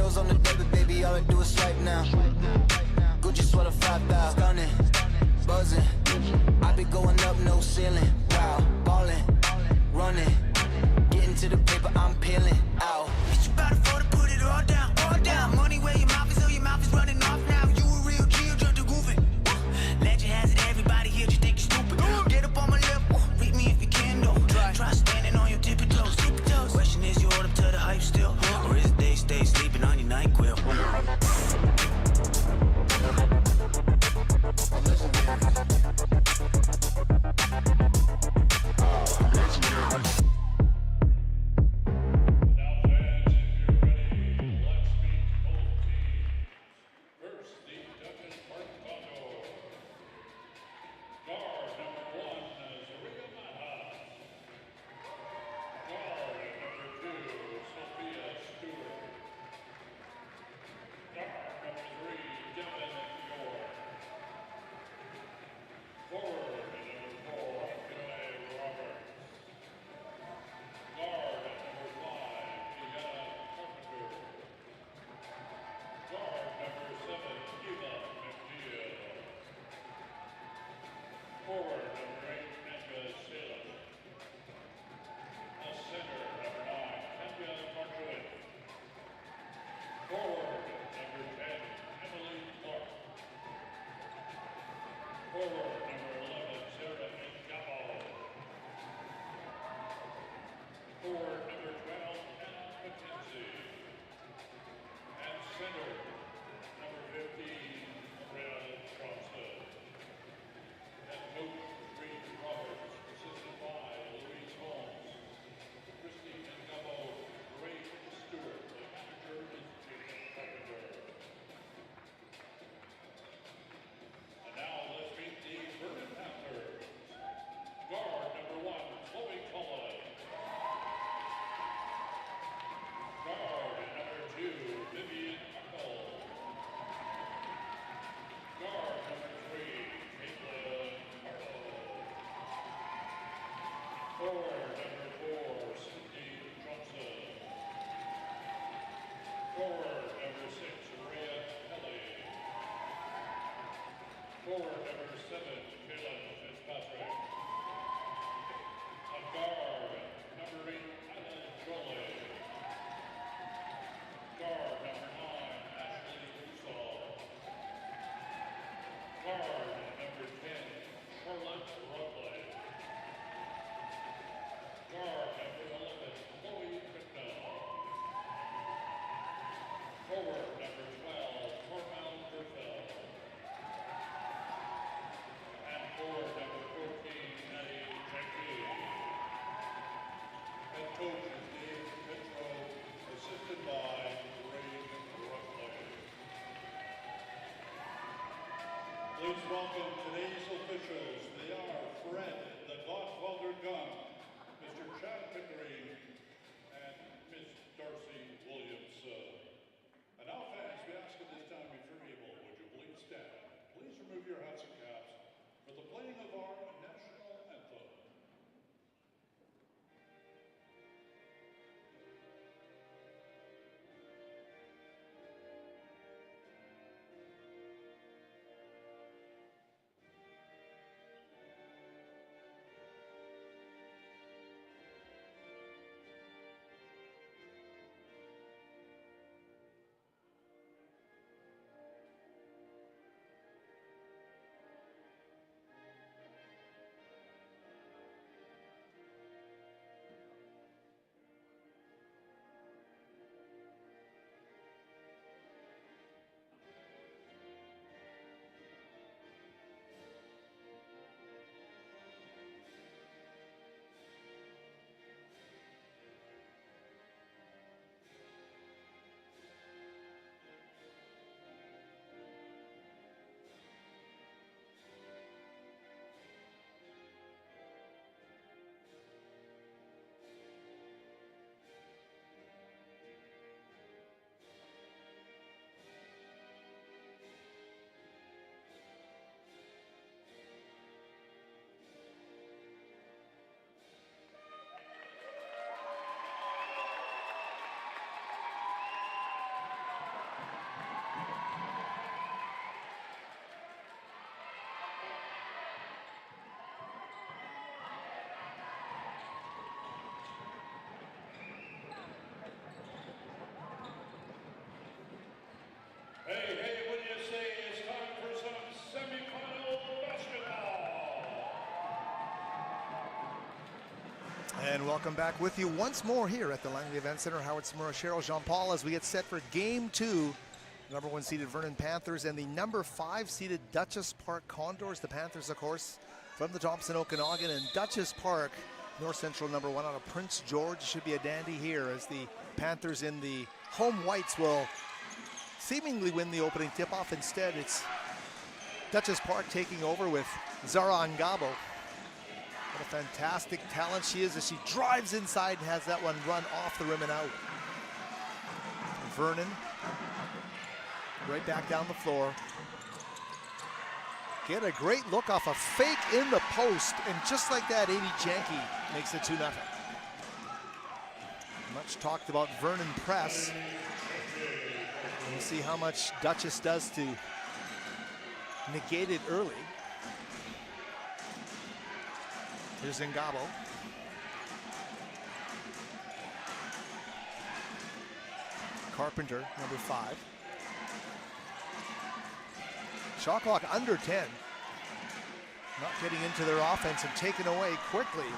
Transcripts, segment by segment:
girls on the debit, baby, all I do is swipe now. Gucci sweater 5,000, stunning, buzzing. I be going up, no ceiling. Wow, ballin', running, getting to the paper, I'm peeling out. Bitch, you bout to afford to put it all down, all down. Money where your mouth is, so your mouth is running off now. You a real G, you drunk to goofing. Legend has it, everybody here just think you stupid. Get up on my lip, read me if you can, though. Try standing on your tippy toes. Question is, you hold up to the hype still, or is it they stay sleeping on your NyQuil? Forward, number 7, Caelyn Fitzpatrick. On guard, number 8, Caelyn. Guard, number 9, Ashley Usall. Guard, number 10, Charlotte Rodley. Guard, number 11, Chloe McDowell. Forward, number 12, Cornell Burfell. Forward, number 14, Maddie Jackie. Head coach is Dave Petro, assisted by Ray Ruffley. Please welcome today's officials. They are Fred, the Godfather Gun, Mr. Chad Pickering, and Miss Darcy Williams. And now, fans, we ask at this time, if you're able, would you please stand? Please remove your hats and caps for the playing of our national anthem. welcome back with you once more here at the Langley Event Center. Howard Samura, Cheryl Jean-Paul, as we get set for Game 2. Number 1 seeded Vernon Panthers and the number 5 seeded Duchess Park Condors. The Panthers, of course, from the Thompson Okanagan, and Duchess Park, North Central number 1 out of Prince George. Should be a dandy here as the Panthers in the home whites will seemingly win the opening tip-off. Instead, it's Duchess Park taking over with Zahra Ngabo. What a fantastic talent she is as she drives inside and has that one run off the rim and out. Vernon right back down the floor. Get a great look off a fake in the post, and just like that, Adi Janke makes it 2-0. Much talked about Vernon press. We'll see how much Duchess does to negate it early. Here's Ngabo. Carpenter, number 5. Shot clock under 10. Not getting into their offense and taken away quickly.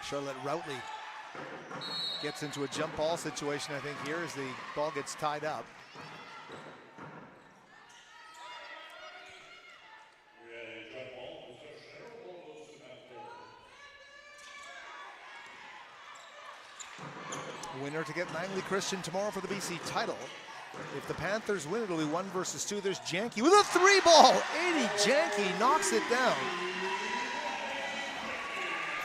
Charlotte Routley gets into a jump ball situation, I think, here as the ball gets tied up. Winner to get Langley Christian tomorrow for the BC title. If the Panthers win, it'll be 1 versus 2. There's Janke with a 3-ball. Adi Janke knocks it down.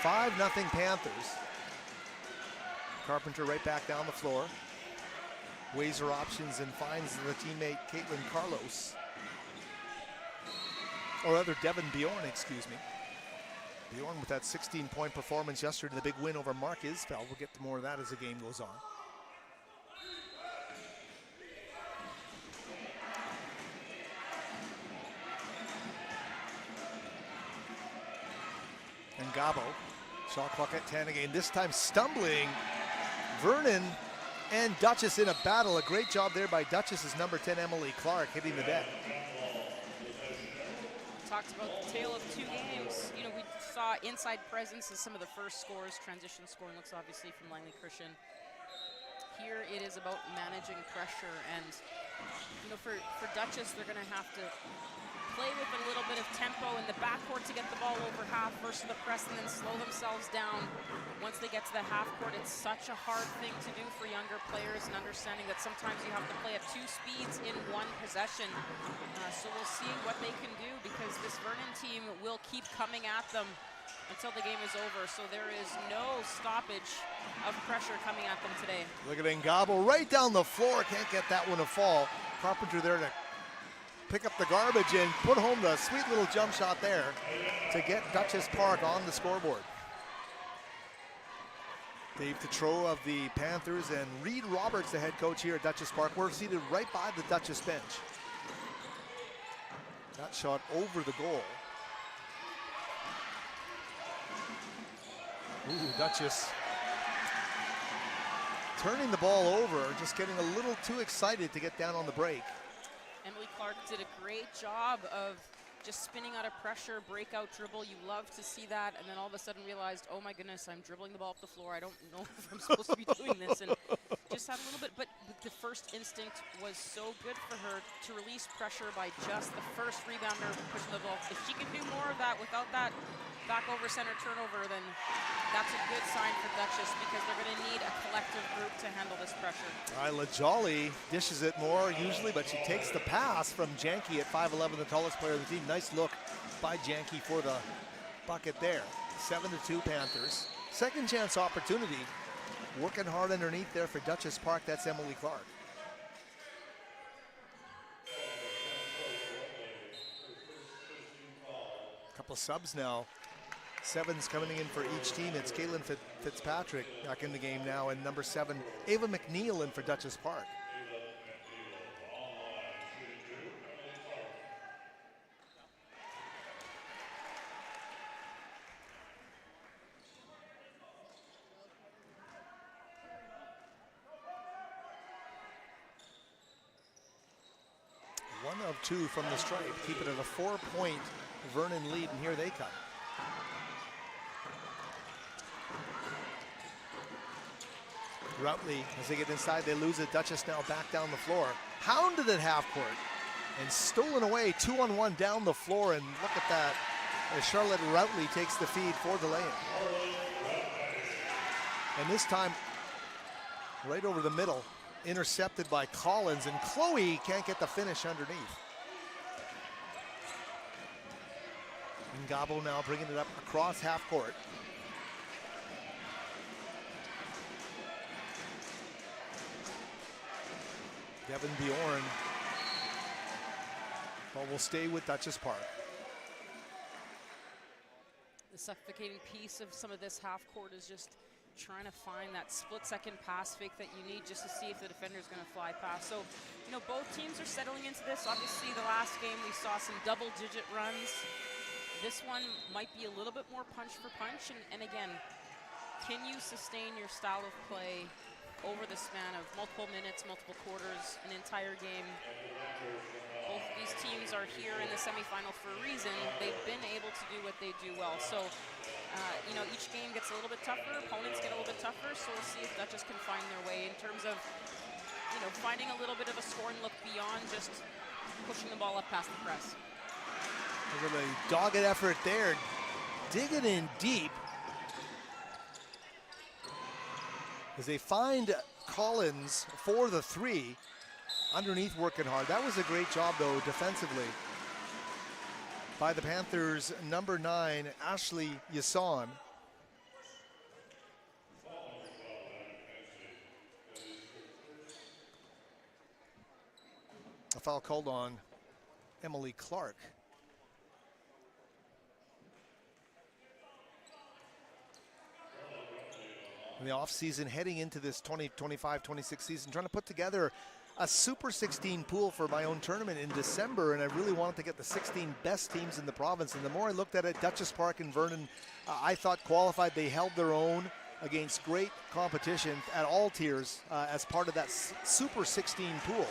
5-0 Panthers. Carpenter right back down the floor. Weighs her options and finds the teammate Caelyn Carlos. Or rather, Devin Bjorn, excuse me. Bjorn with that 16-point performance yesterday, the big win over Mark Isfeld. We'll get to more of that as the game goes on. And Ngabo, shot clock at 10 again, this time stumbling. Vernon and Duchess in a battle. A great job there by Duchess's number 10, Emily Clark, hitting the deck. Talked about the tale of 2 games. You know, we saw inside presence as some of the first scores. Transition scoring looks obviously from Langley Christian. Here it is about managing pressure, and you know, for Duchess, they're going to have to play with a little bit of tempo in the backcourt to get the ball over half versus the press, and then slow themselves down once they get to the half court. It's such a hard thing to do for younger players, and understanding that sometimes you have to play at 2 speeds in 1 possession. So we'll see what they can do, because this Vernon team will keep coming at them until the game is over. So there is no stoppage of pressure coming at them today. Look at Ngabo right down the floor. Can't get that one to fall. Carpenter there to pick up the garbage and put home the sweet little jump shot there to get Duchess Park on the scoreboard. Dave Tetreault of the Panthers and Reed Roberts, the head coach here at Duchess Park. We're seated right by the Duchess bench. That shot over the goal. Ooh, Duchess turning the ball over, just getting a little too excited to get down on the break. Emily Clark did a great job of just spinning out of pressure, breakout dribble. You love to see that, and then all of a sudden realized, oh my goodness, I'm dribbling the ball up the floor. I don't know if I'm supposed to be doing this, and just had a little bit, but the first instinct was so good for her to release pressure by just the first rebounder pushing the ball. If she can do more of that without that back over center turnover, then that's a good sign for Duchess, because they're going to need a collective group to handle this pressure. Isla Jolly dishes it more usually, but she takes the pass from Janke at 5'11", the tallest player of the team. Nice look by Janke for the bucket there. 7-2 Panthers. Second chance opportunity. Working hard underneath there for Duchess Park. That's Emily Clark. Couple subs now. 7's coming in for each team. It's Caelyn Fitzpatrick back in the game now, and number 7, Ava McNeil, in for Duchess Park. One of 2 from the stripe, keep it at a 4-point Vernon lead, and here they come. Routley, as they get inside, they lose it. Duchess now back down the floor. Hounded at half court and stolen away 2-on-1 down the floor. And look at that, as Charlotte Routley takes the feed for the lay-in. And this time, right over the middle, intercepted by Collins, and Chloe can't get the finish underneath. And Ngabo now bringing it up across half court. Devin Bjorn will stay with Duchess Park. The suffocating piece of some of this half court is just trying to find that split-second pass fake that you need just to see if the defender is going to fly past. So, you know, both teams are settling into this. Obviously, the last game we saw some double-digit runs. This one might be a little bit more punch for punch. And again, can you sustain your style of play over the span of multiple minutes, multiple quarters, an entire game? Both of these teams are here in the semifinal for a reason. They've been able to do what they do well. So, you know, each game gets a little bit tougher. Opponents get a little bit tougher. So we'll see if Duchess can find their way in terms of, you know, finding a little bit of a scoring look beyond just pushing the ball up past the press. Look at the dogged effort there, digging in deep as they find Collins for the three. Underneath, working hard. That was a great job, though, defensively by the Panthers' number 9, Ashley Yasson. A foul called on Emily Clark. In the offseason, heading into this 2025-26 season, trying to put together a Super 16 pool for my own tournament in December, and I really wanted to get the 16 best teams in the province. And the more I looked at it, Duchess Park and Vernon, I thought qualified. They held their own against great competition at all tiers as part of that Super 16 pool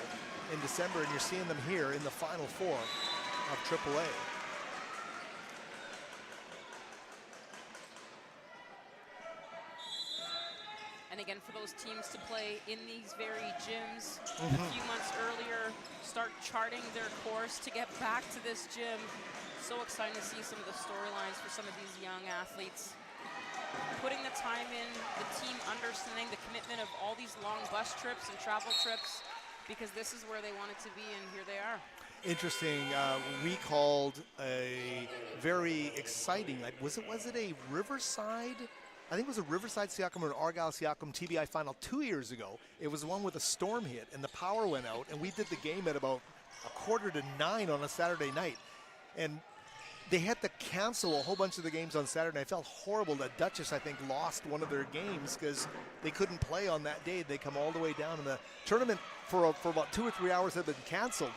in December, and you're seeing them here in the Final Four of AAA. And again, for those teams to play in these very gyms a few months earlier, start charting their course to get back to this gym. So exciting to see some of the storylines for some of these young athletes. Putting the time in, the team understanding the commitment of all these long bus trips and travel trips, because this is where they wanted to be, and here they are. Interesting. We called a very exciting, was it a Riverside? I think it was a Riverside Siakam or an Argyle Siakam TBI final 2 years ago. It was the one with a storm hit and the power went out, and we did the game at about 8:45 on a Saturday night. And they had to cancel a whole bunch of the games on Saturday. I felt horrible that Duchess, I think, lost one of their games because they couldn't play on that day. They come all the way down, and the tournament for about 2 or 3 hours had been canceled.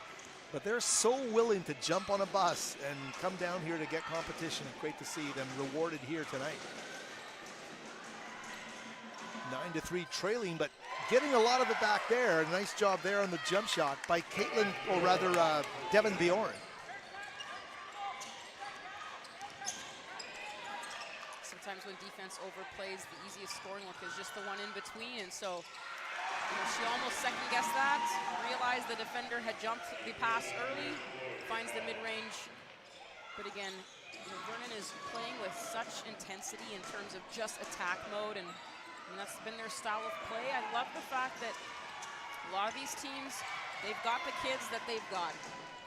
But they're so willing to jump on a bus and come down here to get competition. Great to see them rewarded here tonight. 9-3 trailing, but getting a lot of it back there. Nice job there on the jump shot by Caelyn, or rather Devin Bjorn. Sometimes when defense overplays, the easiest scoring look is just the one in between, and so you know, she almost second-guessed that, realized the defender had jumped the pass early, finds the mid-range. But again, you know, Vernon is playing with such intensity in terms of just attack mode, and that's been their style of play. I love the fact that a lot of these teams, they've got the kids that they've got,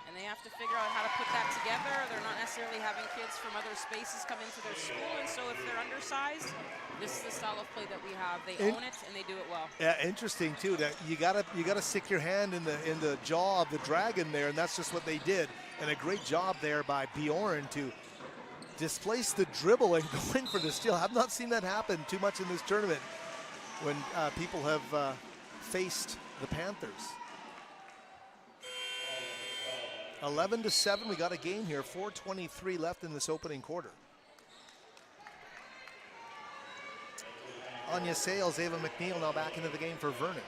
and they have to figure out how to put that together. They're not necessarily having kids from other spaces come into their school, and so if they're undersized, this is the style of play that we have. They own it and they do it well. Yeah, interesting too. That you gotta stick your hand in the jaw of the dragon there, and that's just what they did. And a great job there by Bjorn to displace the dribble and go in for the steal. I've not seen that happen too much in this tournament when people have faced the Panthers. 11-7, we got a game here. 4:23 left in this opening quarter. Anya Sales, Ava McNeil now back into the game for Vernon.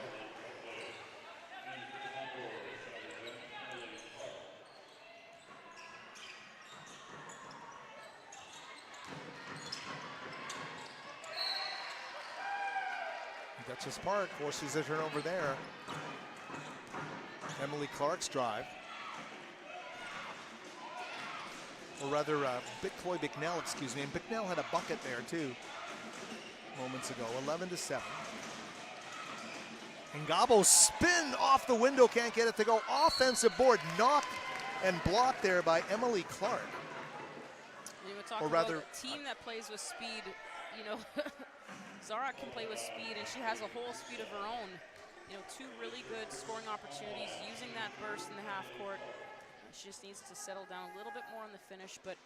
Duchess Park forces a turnover there. Emily Clark's drive. Or rather, Chloe Bicknell, excuse me. And Bicknell had a bucket there too moments ago. 11-7. Ngabo spin off the window, can't get it to go. Offensive board knocked and blocked there by Emily Clark. You were talking about a team that plays with speed. You know, Zahra can play with speed, and she has a whole speed of her own. You know, two really good scoring opportunities, using that burst in the half court. She just needs to settle down a little bit more on the finish, but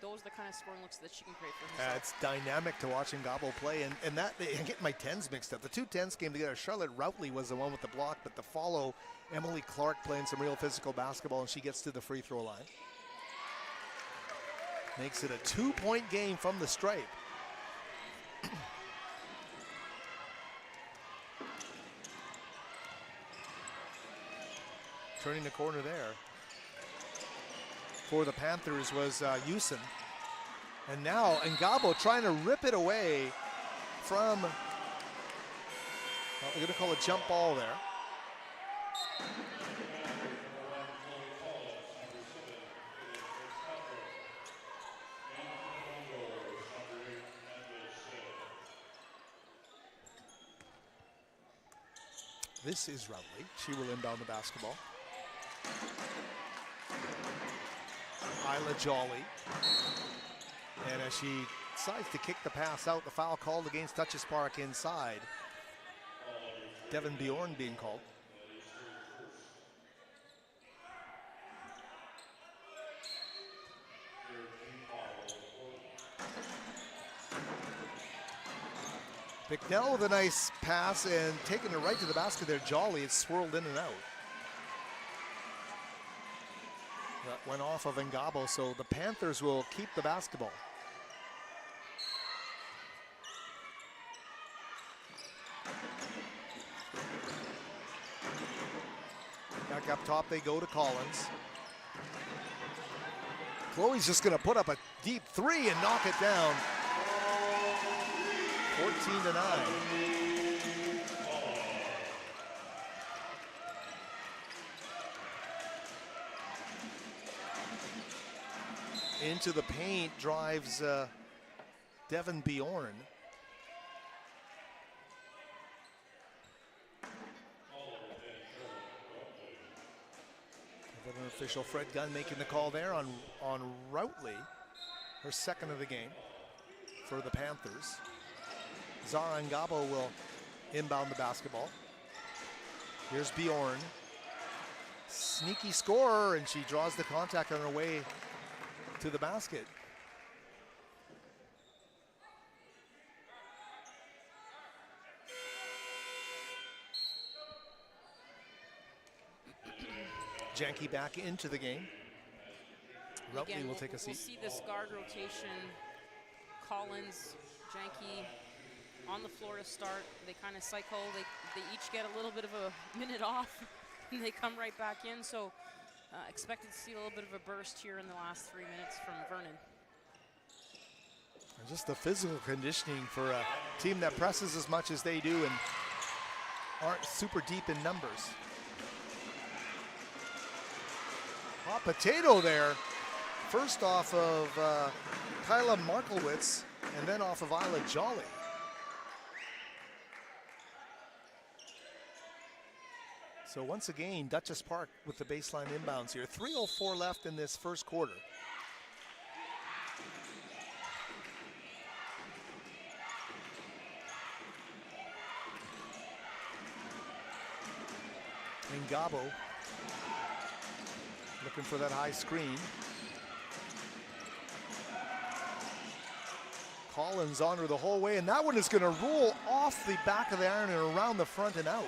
those are the kind of scoring looks that she can create for herself. It's dynamic to watch Ngabo play, and that, I get my 10s mixed up. The two 10s came together. Charlotte Routley was the one with the block, but to follow Emily Clark playing some real physical basketball, and she gets to the free throw line. Makes it a 2-point game from the stripe. Turning the corner there for the Panthers was Houston. And now Ngabo trying to rip it away from, well, they're going to call a jump ball there. This is Routley. She will inbound the basketball. Isla Jolly. And as she decides to kick the pass out, the foul called against Duchess Park inside. Devin Bjorn being called. Bicknell with a nice pass and taking it right to the basket there. Jolly, it's swirled in and out. That went off of Ngabo, so the Panthers will keep the basketball. Back up top they go to Collins. Chloe's just gonna put up a deep three and knock it down. 14-9. Into the paint drives Devin Bjorn. An official Fred Gunn making the call there on Routley, her second of the game for the Panthers. Zahra Ngabo will inbound the basketball. Here's Bjorn. Sneaky scorer, and she draws the contact on her way to the basket. Janke back into the game. Routley will take a seat. We'll see this guard rotation. Collins, Janke on the floor to start. They kind of cycle. They each get a little bit of a minute off, and they come right back in. So expected to see a little bit of a burst here in the last 3 minutes from Vernon. And just the physical conditioning for a team that presses as much as they do and aren't super deep in numbers. Hot potato there. First off of Kyla Markowitz and then off of Isla Jolly. So once again, Duchess Park with the baseline inbounds here. 3:04 left in this first quarter. Ngabo looking for that high screen. Collins on her the whole way, and that one is going to roll off the back of the iron and around the front and out.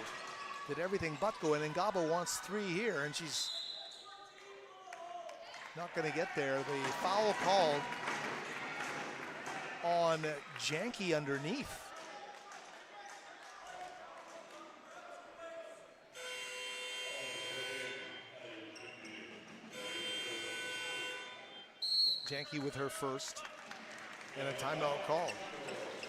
Did everything but go in, and Ngabo wants three here, and she's not going to get there. The foul called on Janke underneath. Janke with her first, and a timeout called.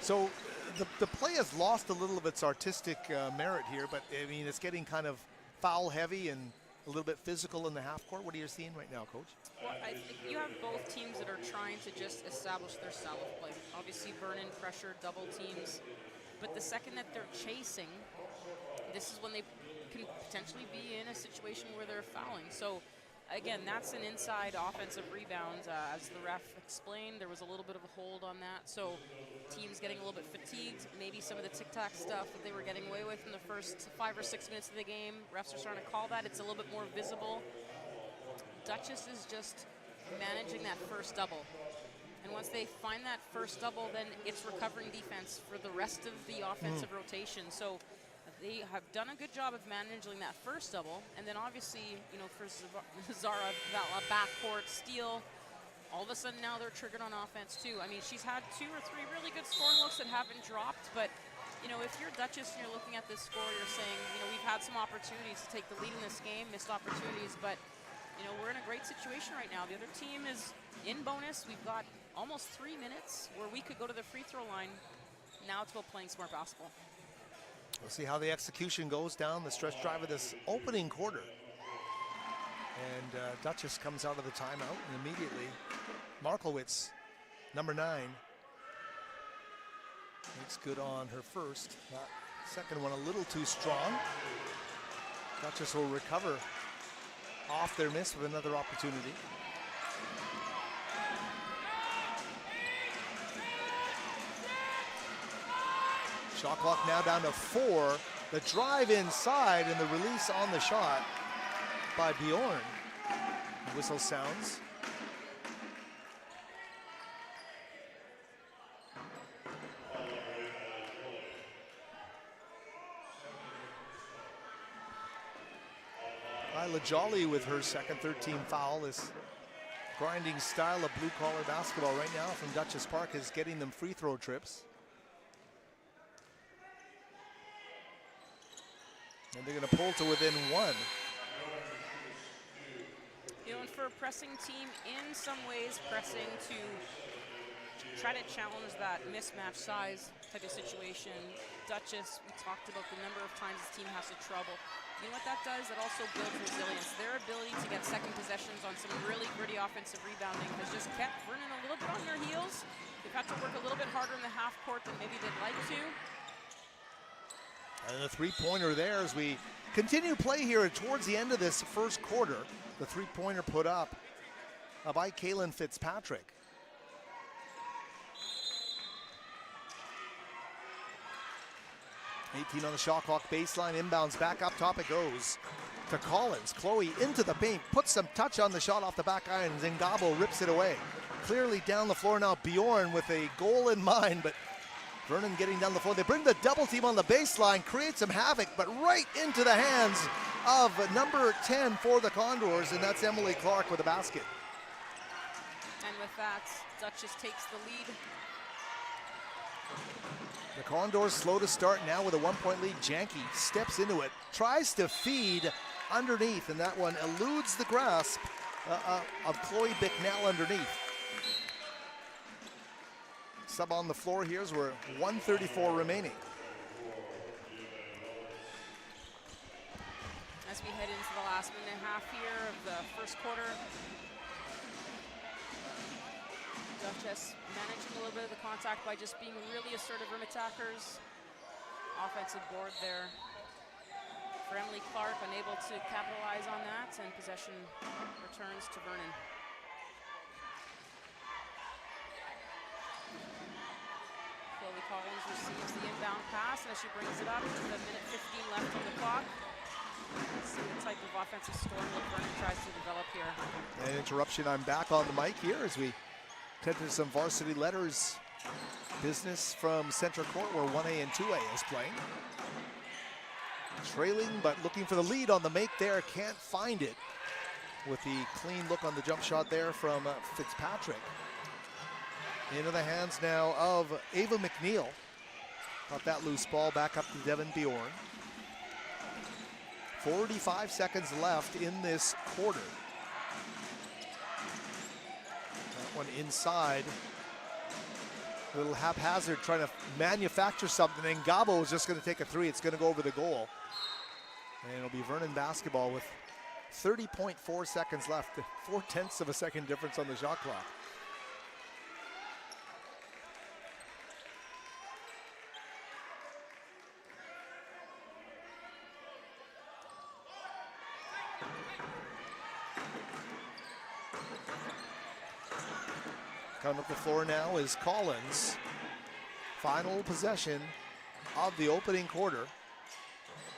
So the play has lost a little of its artistic merit here, but I mean, it's getting kind of foul heavy and a little bit physical in the half court. What are you seeing right now, Coach? Well, I think you have both teams that are trying to just establish their style of play. Obviously, Vernon pressure, double teams. But the second that they're chasing, this is when they can potentially be in a situation where they're fouling. So, again, that's an inside offensive rebound. As the ref explained, there was a little bit of a hold on that. So, teams getting a little bit fatigued. Maybe some of the tic-tac stuff that they were getting away with in the first 5 or 6 minutes of the game. Refs are starting to call that. It's a little bit more visible. Duchess is just managing that first double. And once they find that first double, then it's recovering defense for the rest of the offensive rotation. So they have done a good job of managing that first double. And then obviously, you know, for Zahra, that backcourt steal, all of a sudden now they're triggered on offense too. I mean, she's had 2 or 3 really good scoring looks that haven't dropped, but you know, if you're Duchess and you're looking at this score, you're saying, you know, we've had some opportunities to take the lead in this game, missed opportunities, but you know, we're in a great situation right now. The other team is in bonus. We've got almost 3 minutes where we could go to the free throw line. Now it's about playing smart basketball. We'll see how the execution goes down the stretch drive of this opening quarter. And Duchess comes out of the timeout, and immediately Markowitz, number 9, makes good on her first. That second one a little too strong. Duchess will recover off their miss with another opportunity. Shot clock now down to 4. The drive inside and the release on the shot by Bjorn. The whistle sounds. Lila Jolly with her second 13 foul. This grinding style of blue-collar basketball right now from Duchess Park is getting them free throw trips. And they're going to pull to within 1. You know, and for a pressing team, in some ways, pressing to try to challenge that mismatch size type of situation. Duchess, we talked about the number of times this team has the trouble. You know what that does? It also builds resilience. Their ability to get second possessions on some really gritty offensive rebounding has just kept Vernon a little bit on their heels. They've had to work a little bit harder in the half court than maybe they'd like to. And the three-pointer there as we continue play here towards the end of this first quarter. The three-pointer put up by Caelyn Fitzpatrick. .18 on the shot clock, baseline, inbounds, back up top it goes to Collins. Chloe into the paint, puts some touch on the shot off the back iron. Ngabo rips it away. Clearly down the floor now, Bjorn with a goal in mind, but Vernon getting down the floor. They bring the double team on the baseline, create some havoc, but right into the hands of number 10 for the Condors, and that's Emily Clark with a basket. And with that, Duchess takes the lead. The Condors slow to start now with a 1-point lead. Janke steps into it, tries to feed underneath, and that one eludes the grasp of Chloe Bicknell underneath. Sub on the floor here as we're 1:34 remaining. As we head into the last minute and a half here of the first quarter, Duchess managing a little bit of the contact by just being really assertive rim attackers. Offensive board there for Emily Clark, unable to capitalize on that, and possession returns to Vernon. Chloe Collins receives the inbound pass, and as she brings it up, with a minute 15 left on the clock. Let's see the type of offensive storm that Vernon tries to develop here. An interruption, I'm back on the mic here as we tend to some varsity letters business from center court where 1A and 2A is playing. Trailing, but looking for the lead on the make there, can't find it with the clean look on the jump shot there from Fitzpatrick. Into the hands now of Ava McNeil. Got that loose ball back up to Devin Bjorn. 45 seconds left in this quarter. That one inside A little haphazard trying to manufacture something, and Ngabo is just going to take a three. It's going to go over the goal. And it'll be Vernon basketball with 30.4 seconds left. 0.4 of a second difference on the shot clock. Coming up the floor now is Collins. Final possession of the opening quarter.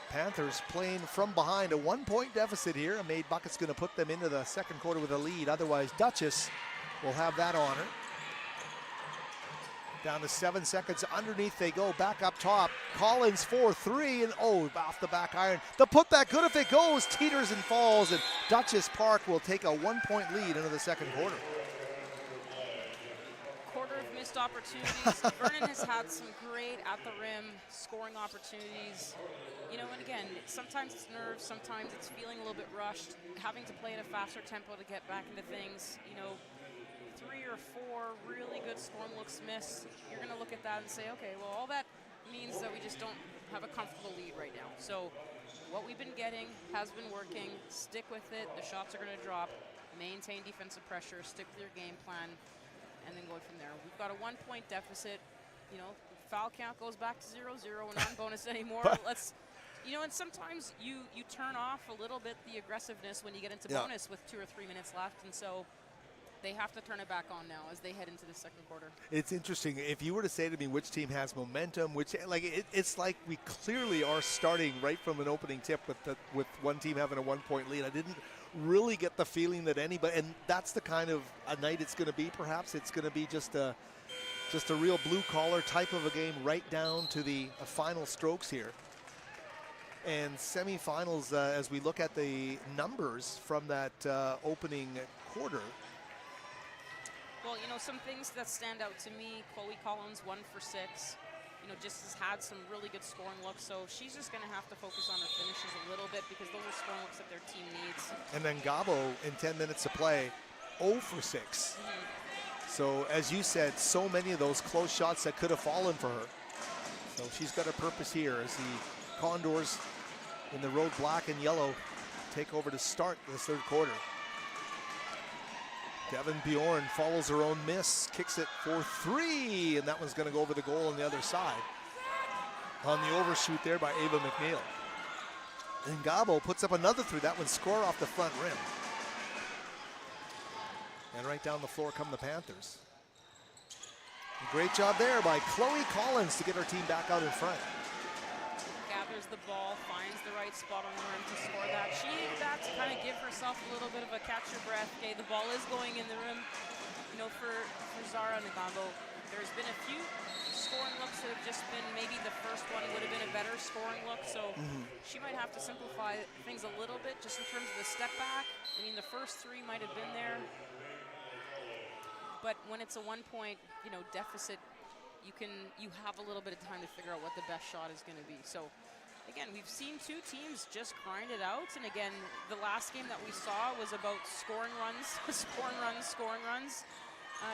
Panthers playing from behind, a 1-point deficit here. A made bucket's going to put them into the second quarter with a lead. Otherwise, Duchess will have that honor. Down to 7 seconds. Underneath they go. Back up top. Collins 4-3, and off the back iron. The putback, good if it goes. Teeters and falls, and Duchess Park will take a 1-point lead into the second quarter. Missed opportunities. Vernon has had some great at the rim scoring opportunities. You know, and again, sometimes it's nerves, sometimes it's feeling a little bit rushed, having to play at a faster tempo to get back into things. You know, 3 or 4 really good scoring looks missed. You're going to look at that and say, okay, well, all that means that we just don't have a comfortable lead right now. So what we've been getting has been working. Stick with it. The shots are going to drop. Maintain defensive pressure. Stick with your game plan. And then go from there. We've got a 1-point deficit. You know, foul count goes back to 0-0. We're not in bonus anymore. Let's, you know, and sometimes you turn off a little bit the aggressiveness when you get into bonus with 2 or 3 minutes left, and so they have to turn it back on now as they head into the second quarter. It's interesting. If you were to say to me which team has momentum, it's like we clearly are starting right from an opening tip with one team having a 1-point lead. I didn't really get the feeling that anybody, and that's the kind of a night it's going to be. Perhaps it's going to be just a real blue collar type of a game, right down to the final strokes here. And semifinals, as we look at the numbers from that opening quarter. Well, you know, some things that stand out to me: Chloe Collins 1 for 6. You know, just has had some really good scoring looks, so she's just going to have to focus on her finishes a little bit because those are scoring looks that their team needs. And then Ngabo, in 10 minutes of play, 0 for 6. So, as you said, so many of those close shots that could have fallen for her. So she's got a purpose here as the Condors in the road black and yellow take over to start the third quarter. Devin Bjorn follows her own miss, kicks it for 3, and that one's going to go over the goal on the other side. On the overshoot there by Ava McNeil. And Ngabo puts up another 3. That one score off the front rim. And right down the floor come the Panthers. A great job there by Chloe Collins to get her team back out in front. Gathers the ball, finds the right spot on the rim to score that. She needed that to kind of give herself a little bit of a catch your breath. Okay, the ball is going in the rim. You know, for Zahra Ngabo, there's been a few scoring looks that have just been, maybe the first one would have been a better scoring look, so she might have to simplify things a little bit just in terms of the step back. I mean, the first 3 might have been there, but when it's a 1-point, you know, deficit, you have a little bit of time to figure out what the best shot is going to be. So again, we've seen 2 teams just grind it out, and again, the last game that we saw was about scoring runs, scoring runs.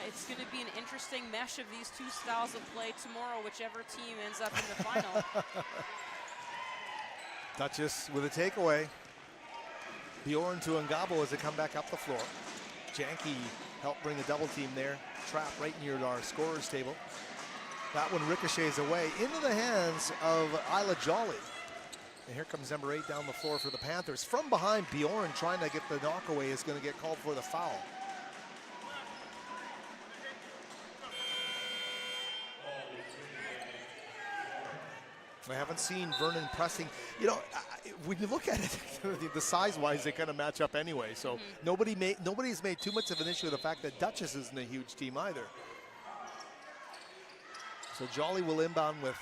It's going to be an interesting mesh of these 2 styles of play tomorrow, whichever team ends up in the final. Duchess with a takeaway. Bjorn to Ngabo as they come back up the floor. Janke helped bring a double team there. Trap right near our scorer's table. That one ricochets away into the hands of Isla Jolly. And here comes number 8 down the floor for the Panthers. From behind, Bjorn trying to get the knockaway is going to get called for the foul. I haven't seen Vernon pressing. You know, when you look at it, the size-wise, they kind of match up anyway. So nobody's made too much of an issue of the fact that Duchess isn't a huge team either. So Jolly will inbound with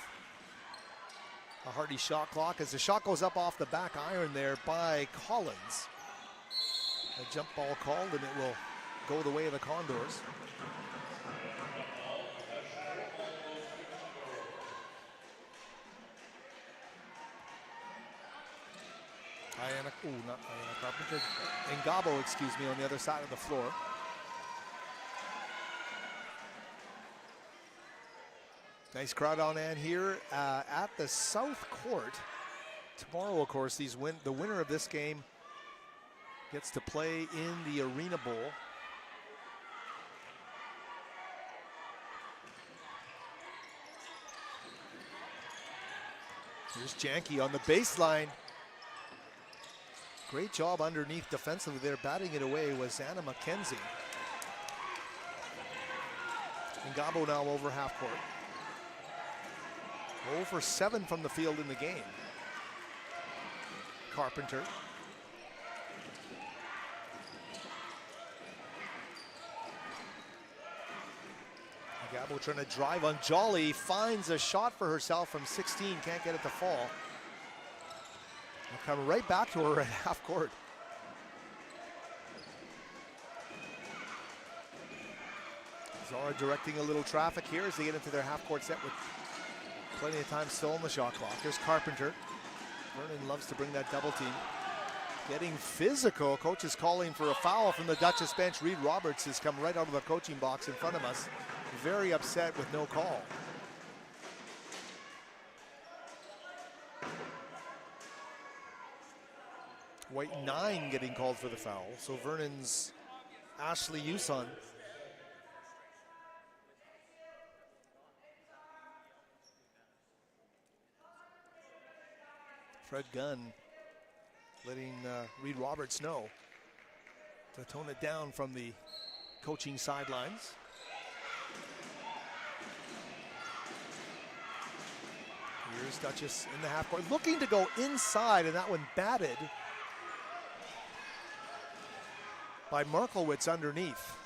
a hearty shot clock as the shot goes up off the back iron there by Collins. A jump ball called, and it will go the way of the Condors. Not Diana Carpenter. Ngabo, excuse me, on the other side of the floor. Nice crowd on hand here at the South Court. Tomorrow, of course, the winner of this game gets to play in the Arena Bowl. Here's Janke on the baseline. Great job underneath defensively there. Batting it away was Anna McKenzie. And Ngabo now over half court. 0 for 7 from the field in the game. Carpenter. Ngabo trying to drive on Jolly, finds a shot for herself from 16, can't get it to fall. They'll come right back to her at half court. Zahra directing a little traffic here as they get into their half court set with plenty of time still on the shot clock. Here's Carpenter. Vernon loves to bring that double team. Getting physical. Coach is calling for a foul from the Duchess bench. Reed Roberts has come right out of the coaching box in front of us. Very upset with no call. White 9 getting called for the foul. So Vernon's Ashley Uson. Fred Gunn letting Reed Roberts know to tone it down from the coaching sidelines. Here's Duchess in the half court, looking to go inside, and that one batted by Markowitz underneath,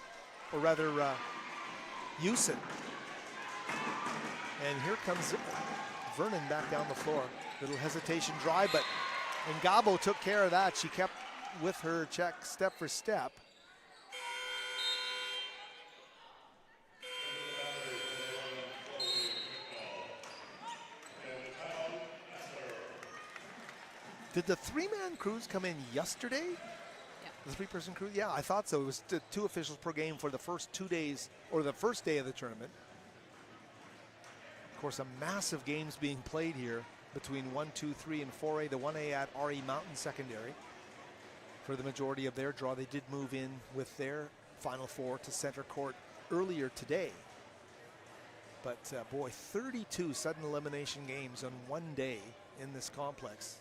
or rather Uson. And here comes Vernon back down the floor. Little hesitation drive, but Ngabo took care of that. She kept with her check step for step. Did the three-man crews come in yesterday? Yeah. The three-person crew? Yeah, I thought so. It was 2 officials per game for the first 2 days, or the first day of the tournament. Of course, a massive games being played here between 1, 2, 3, and 4A. The 1A at RE Mountain Secondary. For the majority of their draw, they did move in with their Final Four to center court earlier today. But boy, 32 sudden elimination games on one day in this complex.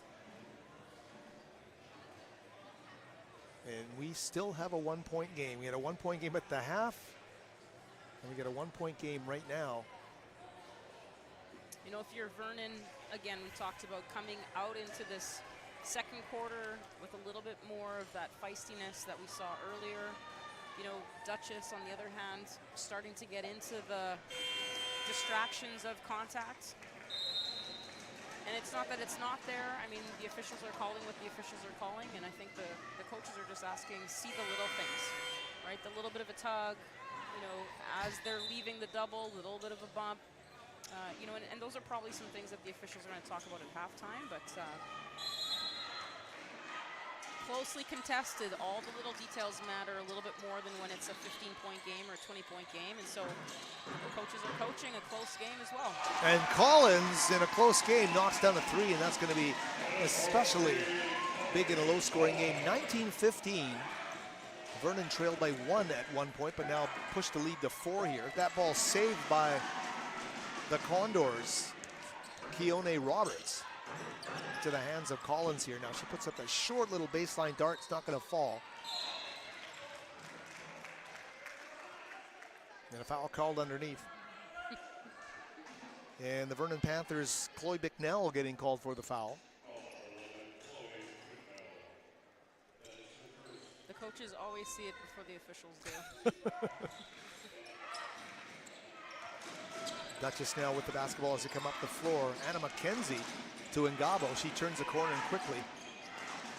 And we still have a 1-point game. We had a 1-point game at the half, and we get a 1-point game right now. You know, if you're Vernon, again, we talked about coming out into this second quarter with a little bit more of that feistiness that we saw earlier. You know, Duchess, on the other hand, starting to get into the distractions of contact. And it's not that it's not there. I mean, the officials are calling what the officials are calling, and I think the coaches are just asking, see the little things, right? The little bit of a tug, you know, as they're leaving the double, a little bit of a bump. You know, and those are probably some things that the officials are going to talk about at halftime, but closely contested. All the little details matter a little bit more than when it's a 15-point game or a 20-point game, and so the coaches are coaching a close game as well. And Collins, in a close game, knocks down a 3, and that's going to be especially big in a low-scoring game. 19-15. Vernon trailed by 1 at one point, but now pushed the lead to 4 here. That ball saved by the Condors. Keone Roberts to the hands of Collins here. Now she puts up a short little baseline dart. It's not going to fall. And a foul called underneath. And the Vernon Panthers, Chloe Bicknell getting called for the foul. The coaches always see it before the officials do. Duchess now with the basketball as they come up the floor. Anna McKenzie to Ngabo. She turns the corner and quickly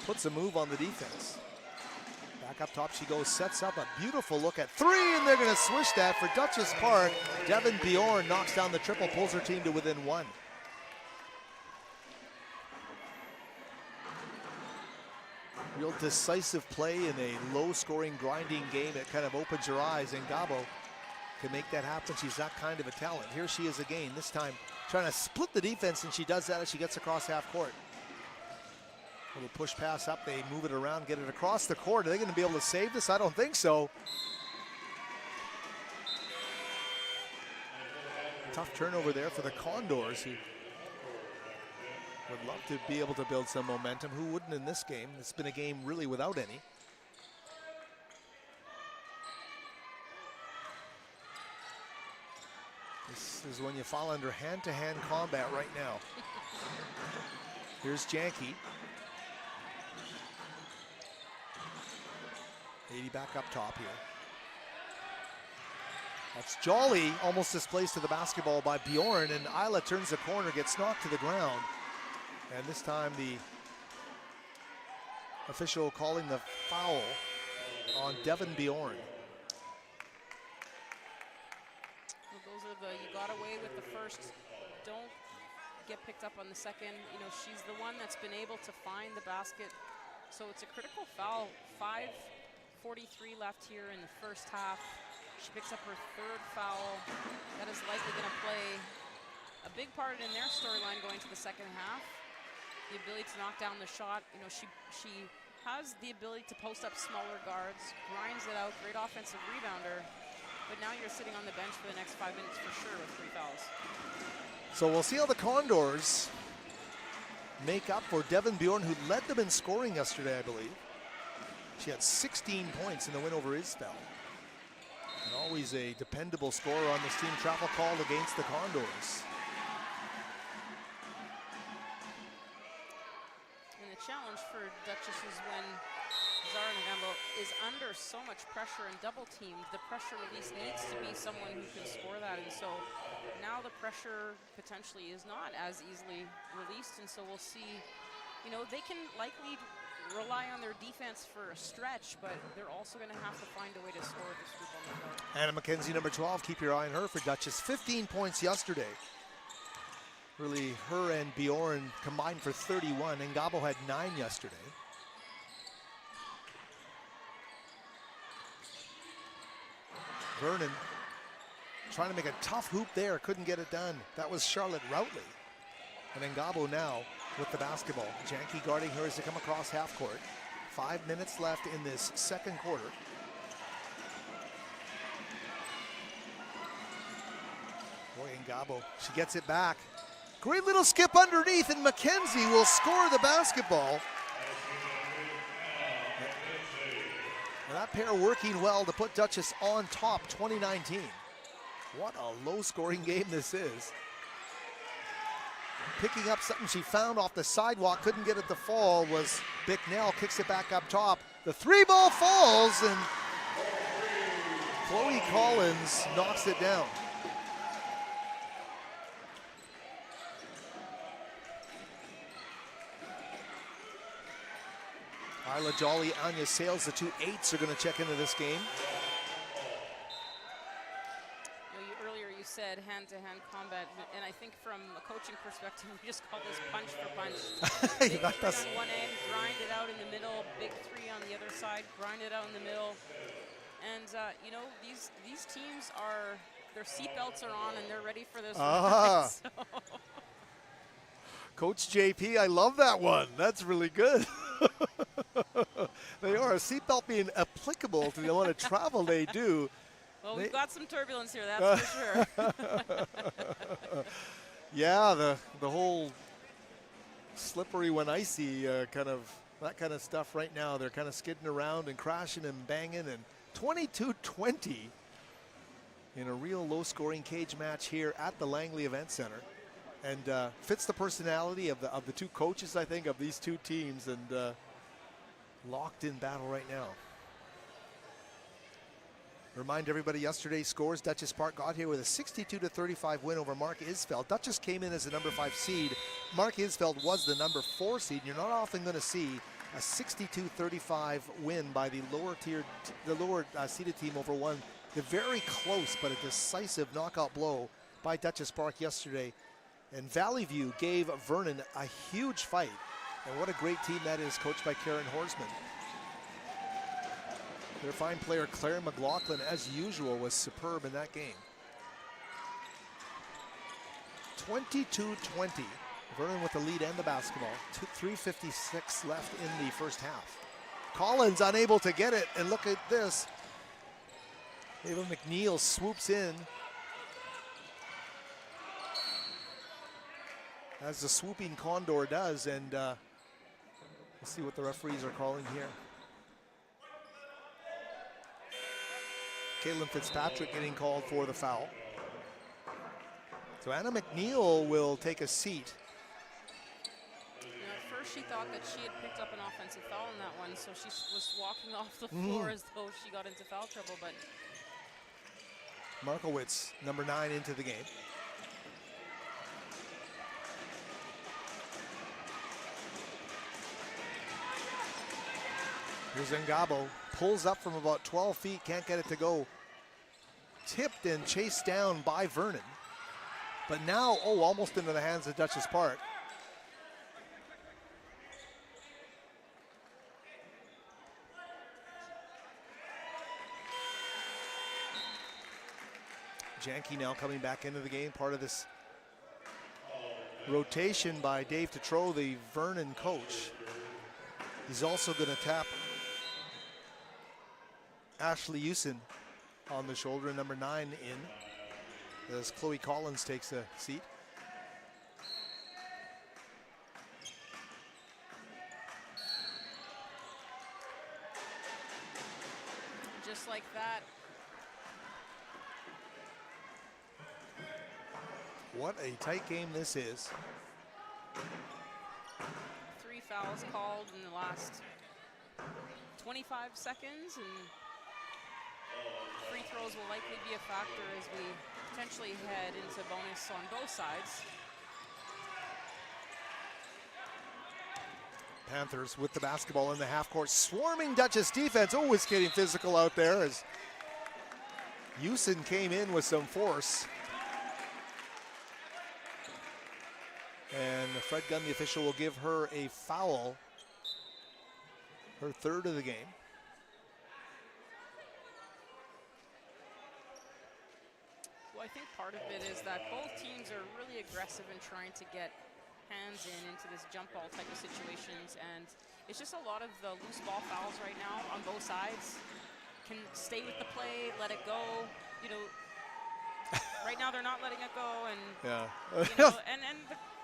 puts a move on the defense. Back up top she goes, sets up a beautiful look at 3, and they're going to swish that for Duchess Park. Devin Bjorn knocks down the triple, pulls her team to within 1. Real decisive play in a low-scoring, grinding game. It kind of opens your eyes. Ngabo can make that happen. She's that kind of a talent. Here she is again, this time trying to split the defense, and she does that as she gets across half court. Little push pass up, they move it around, get it across the court. Are they going to be able to save this? I don't think so. Tough turnover there for the Condors, who would love to be able to build some momentum. Who wouldn't in this game? It's been a game really without any. This is when you fall under hand-to-hand combat right now. Here's Janke. 80 back up top here. That's Jolly, almost displaced to the basketball by Bjorn, and Isla turns the corner, gets knocked to the ground. And this time the official calling the foul on Devin Bjorn. Well, those are the, you got away with the first, don't get picked up on the second. You know, she's the one that's been able to find the basket. So it's a critical foul. 5:43 left here in the first half. She picks up her third foul. That is likely going to play a big part in their storyline going to the second half. The ability to knock down the shot. You know, she has the ability to post up smaller guards, grinds it out, great offensive rebounder. But now you're sitting on the bench for the next 5 minutes for sure with 3 fouls. So we'll see how the Condors make up for Devin Bjorn, who led them in scoring yesterday, I believe. She had 16 points in the win over Isfeld. And always a dependable scorer on this team. Travel called against the Condors. And the challenge for Duchess is when Zahra Ngabo is under so much pressure and double teamed, the pressure release needs to be someone who can score that. And so now the pressure potentially is not as easily released. And so we'll see, you know, they can likely rely on their defense for a stretch, but they're also going to have to find a way to score this group on the floor. Anna McKenzie, number 12, keep your eye on her for Duchess. 15 points yesterday. Really, her and Bjorn combined for 31. Ngabo had 9 yesterday. Vernon trying to make a tough hoop there, couldn't get it done. That was Charlotte Routley. And Ngabo now with the basketball. Janke guarding her as they come across half court. 5 minutes left in this second quarter. Boy, Ngabo, she gets it back. Great little skip underneath, and McKenzie will score the basketball. And that pair working well to put Duchess on top, 2019. What a low-scoring game this is. Picking up something she found off the sidewalk, couldn't get it to fall, was Bicknell, kicks it back up top. The 3-ball falls, and Chloe Collins knocks it down. Isla Jolly, Anya Sales, the 2 8s are going to check into this game. Earlier you said hand-to-hand combat, and I think from a coaching perspective, we just call this punch for punch. Big three on one end, grind it out in the middle, big 3 on the other side, grind it out in the middle. And you know, these teams are, their seatbelts are on and they're ready for this ride, so. Coach JP, I love that one. That's really good. They are, a seatbelt being applicable to the amount of travel they do. Well, we've got some turbulence here, that's for sure. Yeah, the whole slippery when icy kind of, that kind of stuff right now. They're kind of skidding around and crashing and banging, and 22-20 in a real low-scoring cage match here at the Langley Event Center. And fits the personality of the 2 coaches, I think, of these 2 teams, and locked in battle right now. Remind everybody, yesterday's scores, Duchess Park got here with a 62-35 win over Mark Isfeld. Duchess came in as the number 5 seed. Mark Isfeld was the number 4 seed. You're not often going to see a 62-35 win by the lower seeded team over one. The very close but a decisive knockout blow by Duchess Park yesterday. And Valley View gave Vernon a huge fight. And what a great team that is, coached by Karen Horsman. Their fine player Claire McLaughlin, as usual, was superb in that game. 22-20. Vernon with the lead and the basketball. 3:56 left in the first half. Collins unable to get it, and look at this. Ava McNeil swoops in. As the swooping Condor does, and we'll see what the referees are calling here. Caelyn Fitzpatrick getting called for the foul. So Anna McNeil will take a seat. At first she thought that she had picked up an offensive foul in that one, so she was walking off the floor as though she got into foul trouble, but Markowitz, number 9, into the game. Here's Ngabo, pulls up from about 12 feet, can't get it to go. Tipped and chased down by Vernon. But now, almost into the hands of Duchess Park. Janke now coming back into the game, part of this rotation by Dave Tetreault, the Vernon coach. He's also going to tap Ashley Usen on the shoulder, number 9 in, as Chloe Collins takes a seat. just like that. What a tight game this is. 3 fouls called in the last 25 seconds, and free throws will likely be a factor as we potentially head into bonus on both sides. Panthers with the basketball in the half court, swarming Duchess defense. Oh, it's getting physical out there as Usen came in with some force. And Fred Gunn, the official, will give her a foul, her 3rd of the game. Well, I think part of it is that both teams are really aggressive in trying to get hands into this jump ball type of situations, and it's just a lot of the loose ball fouls right now on both sides. Can stay with the play, let it go, you know. Right now they're not letting it go, and yeah, you know, and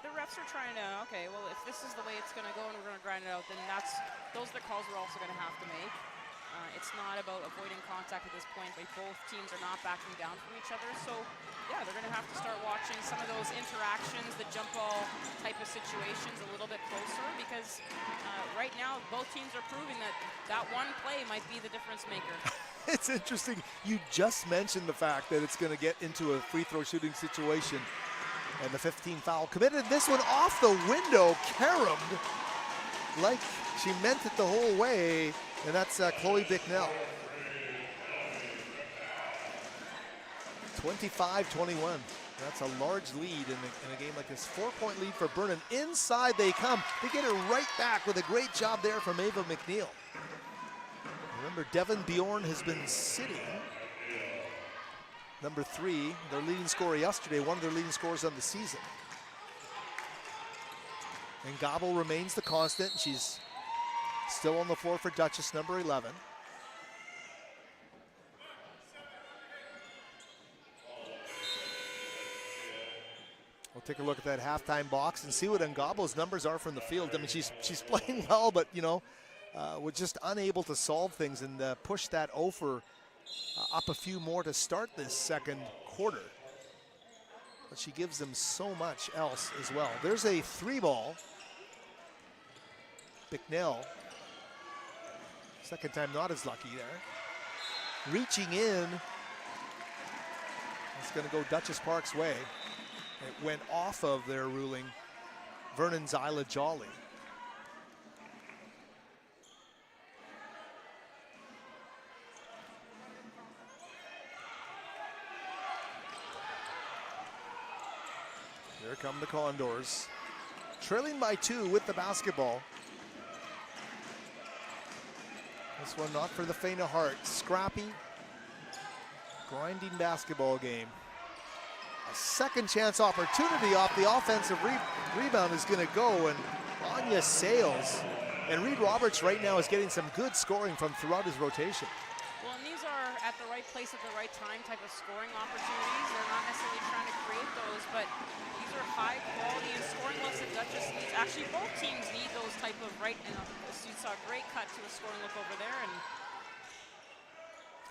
the refs are trying to, okay, well, if this is the way it's going to go and we're going to grind it out, then those are the calls we're also going to have to make. It's not about avoiding contact at this point, but both teams are not backing down from each other. So, yeah, they're going to have to start watching some of those interactions, the jump ball type of situations a little bit closer, because right now both teams are proving that one play might be the difference maker. It's interesting. You just mentioned the fact that it's going to get into a free throw shooting situation, and the 15 foul committed. This one off the window, caromed like she meant it the whole way. And that's Chloe Bicknell. 25-21. That's a large lead in a game like this. 4-point lead for Vernon. Inside they come. They get it right back with a great job there from Ava McNeil. Remember, Devin Bjorn has been sitting. Number 3, their leading scorer yesterday, one of their leading scorers on the season. And Ngabo remains the constant. She's still on the floor for Duchess, number 11. We'll take a look at that halftime box and see what Ngabo's numbers are from the field. I mean, she's playing well, but, you know, was just unable to solve things and push that over up a few more to start this second quarter. But she gives them so much else as well. There's a 3-ball. Bicknell, second time not as lucky there. Reaching in. It's going to go Duchess Park's way. It went off of their ruling, Vernon Zyla Jolly. Here come the Condors. Trailing by 2 with the basketball. This one not for the faint of heart. Scrappy, grinding basketball game. A second chance opportunity off the offensive rebound is going to go, and Anya Sales. And Reed Roberts right now is getting some good scoring from throughout his rotation. Well, and these are at the right place at the right time type of scoring opportunities. They're not necessarily trying to create those, but these are high quality and scoring looks that Duchess needs. Actually, both teams need those type of you saw a great cut to a scoring look over there.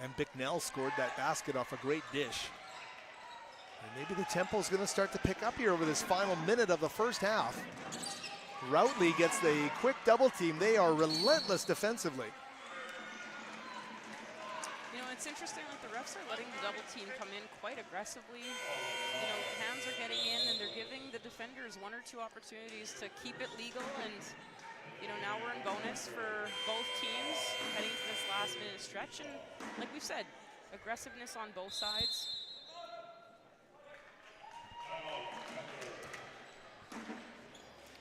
And Bicknell scored that basket off a great dish. And maybe the tempo is going to start to pick up here over this final minute of the first half. Routley gets the quick double team. They are relentless defensively. You know, it's interesting that the refs are letting the double team come in quite aggressively. You know, hands are getting in and they're giving the defenders one or two opportunities to keep it legal. And, you know, now we're in bonus for both teams heading to this last minute stretch. And like we've said, aggressiveness on both sides.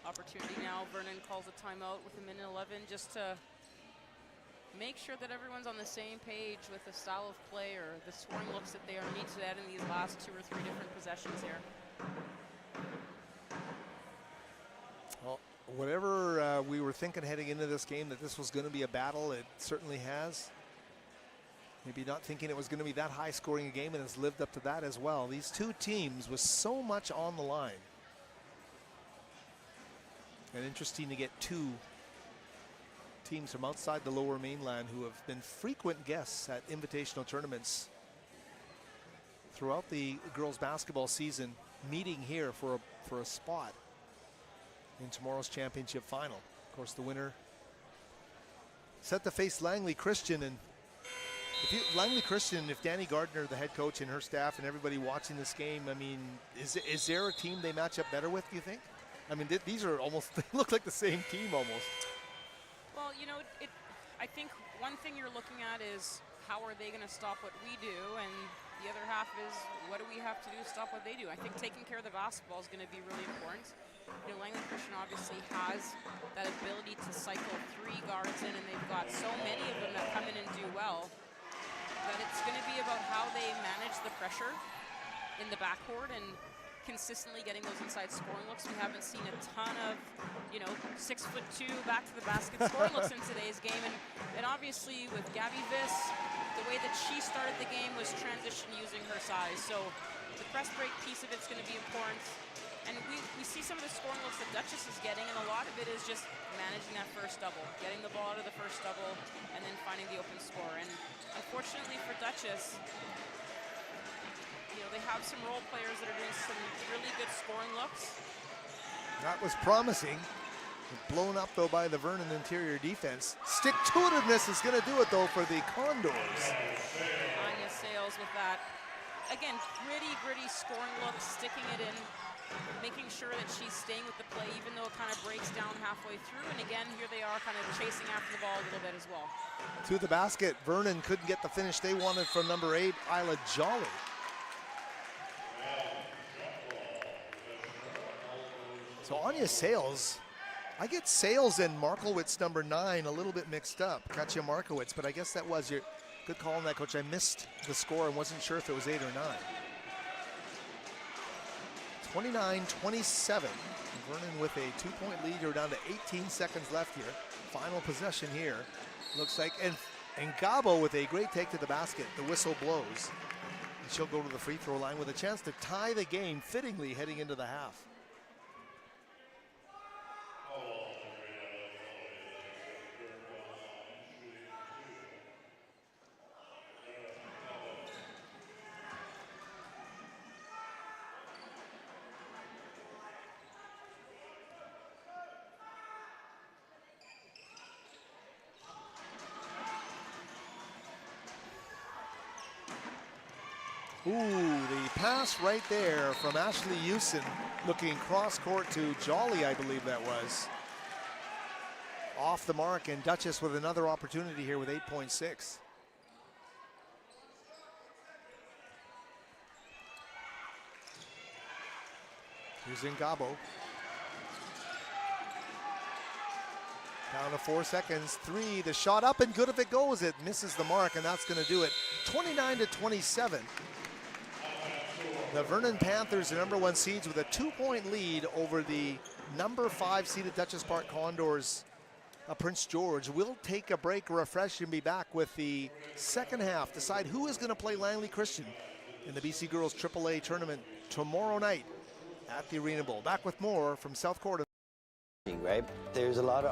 Opportunity now. Vernon calls a timeout with a minute 11 just to make sure that everyone's on the same page with the style of play or the scoring looks that they are need to add in these last 2 or 3 different possessions here. Well, whatever we were thinking heading into this game that this was going to be a battle, it certainly has. Maybe not thinking it was going to be that high scoring a game, and has lived up to that as well. These two teams with so much on the line. And interesting to get two teams from outside the Lower Mainland who have been frequent guests at invitational tournaments throughout the girls basketball season, meeting here for a spot in tomorrow's championship final. Of course, the winner set to face Langley Christian. And Langley Christian, if Danny Gardner, the head coach, and her staff and everybody watching this game, I mean, is there a team they match up better with, do you think? I mean, these are almost, they look like the same team almost. Well, you know, I think one thing you're looking at is how are they going to stop what we do, and the other half is what do we have to do to stop what they do. I think taking care of the basketball is going to be really important. You know, Langley Christian obviously has that ability to cycle 3 guards in, and they've got so many of them that come in and do well that it's going to be about how they manage the pressure in the backcourt and consistently getting those inside scoring looks. We haven't seen a ton of, you know, 6'2" back to the basket scoring looks in today's game. And obviously with Gabby Viss, the way that she started the game was transition using her size. So the press break piece of it's going to be important. And we see some of the scoring looks that Duchess is getting, and a lot of it is just managing that first double, getting the ball out of the first double, and then finding the open score. And unfortunately for Duchess, you know, they have some role players that are doing some really good scoring looks. That was promising. Blown up, though, by the Vernon interior defense. Stick-to-itiveness is going to do it, though, for the Condors. Anya Sales with that. Again, gritty scoring looks, sticking it in, making sure that she's staying with the play, even though it kind of breaks down halfway through. And again, here they are kind of chasing after the ball a little bit as well. To the basket, Vernon couldn't get the finish they wanted from number 8, Isla Jolly. So Anya Sales, I get Sales and Markowitz number 9 a little bit mixed up, Katja Markowitz, but I guess that was your good call on that, Coach. I missed the score and wasn't sure if it was 8 or 9. 29-27, Vernon with a 2-point lead. We're down to 18 seconds left here. Final possession here, looks like, and Ngabo with a great take to the basket. The whistle blows, and she'll go to the free throw line with a chance to tie the game fittingly heading into the half. Ooh, the pass right there from Ashley Hewson, looking cross-court to Jolly, I believe that was. Off the mark, and Duchess with another opportunity here with 8.6. Here's Ngabo. Down to 4 seconds. 3, the shot up and good if it goes. It misses the mark, and that's going to do it. 29-27. The Vernon Panthers, the #1 seeds, with a 2-point lead over the #5 seeded Duchess Park Condors. Prince George. Will take a break, refresh, and be back with the second half. Decide who is going to play Langley Christian in the BC Girls AAA tournament tomorrow night at the Arena Bowl. Back with more from South Court. Right? There's a lot of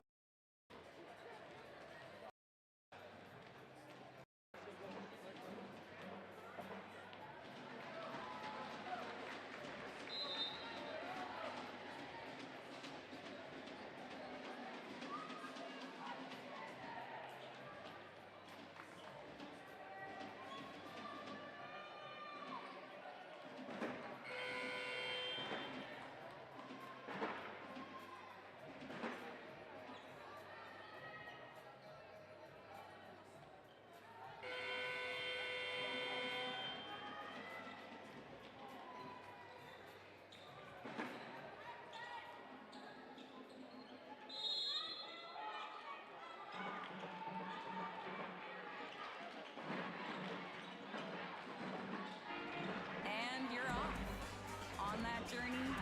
journey,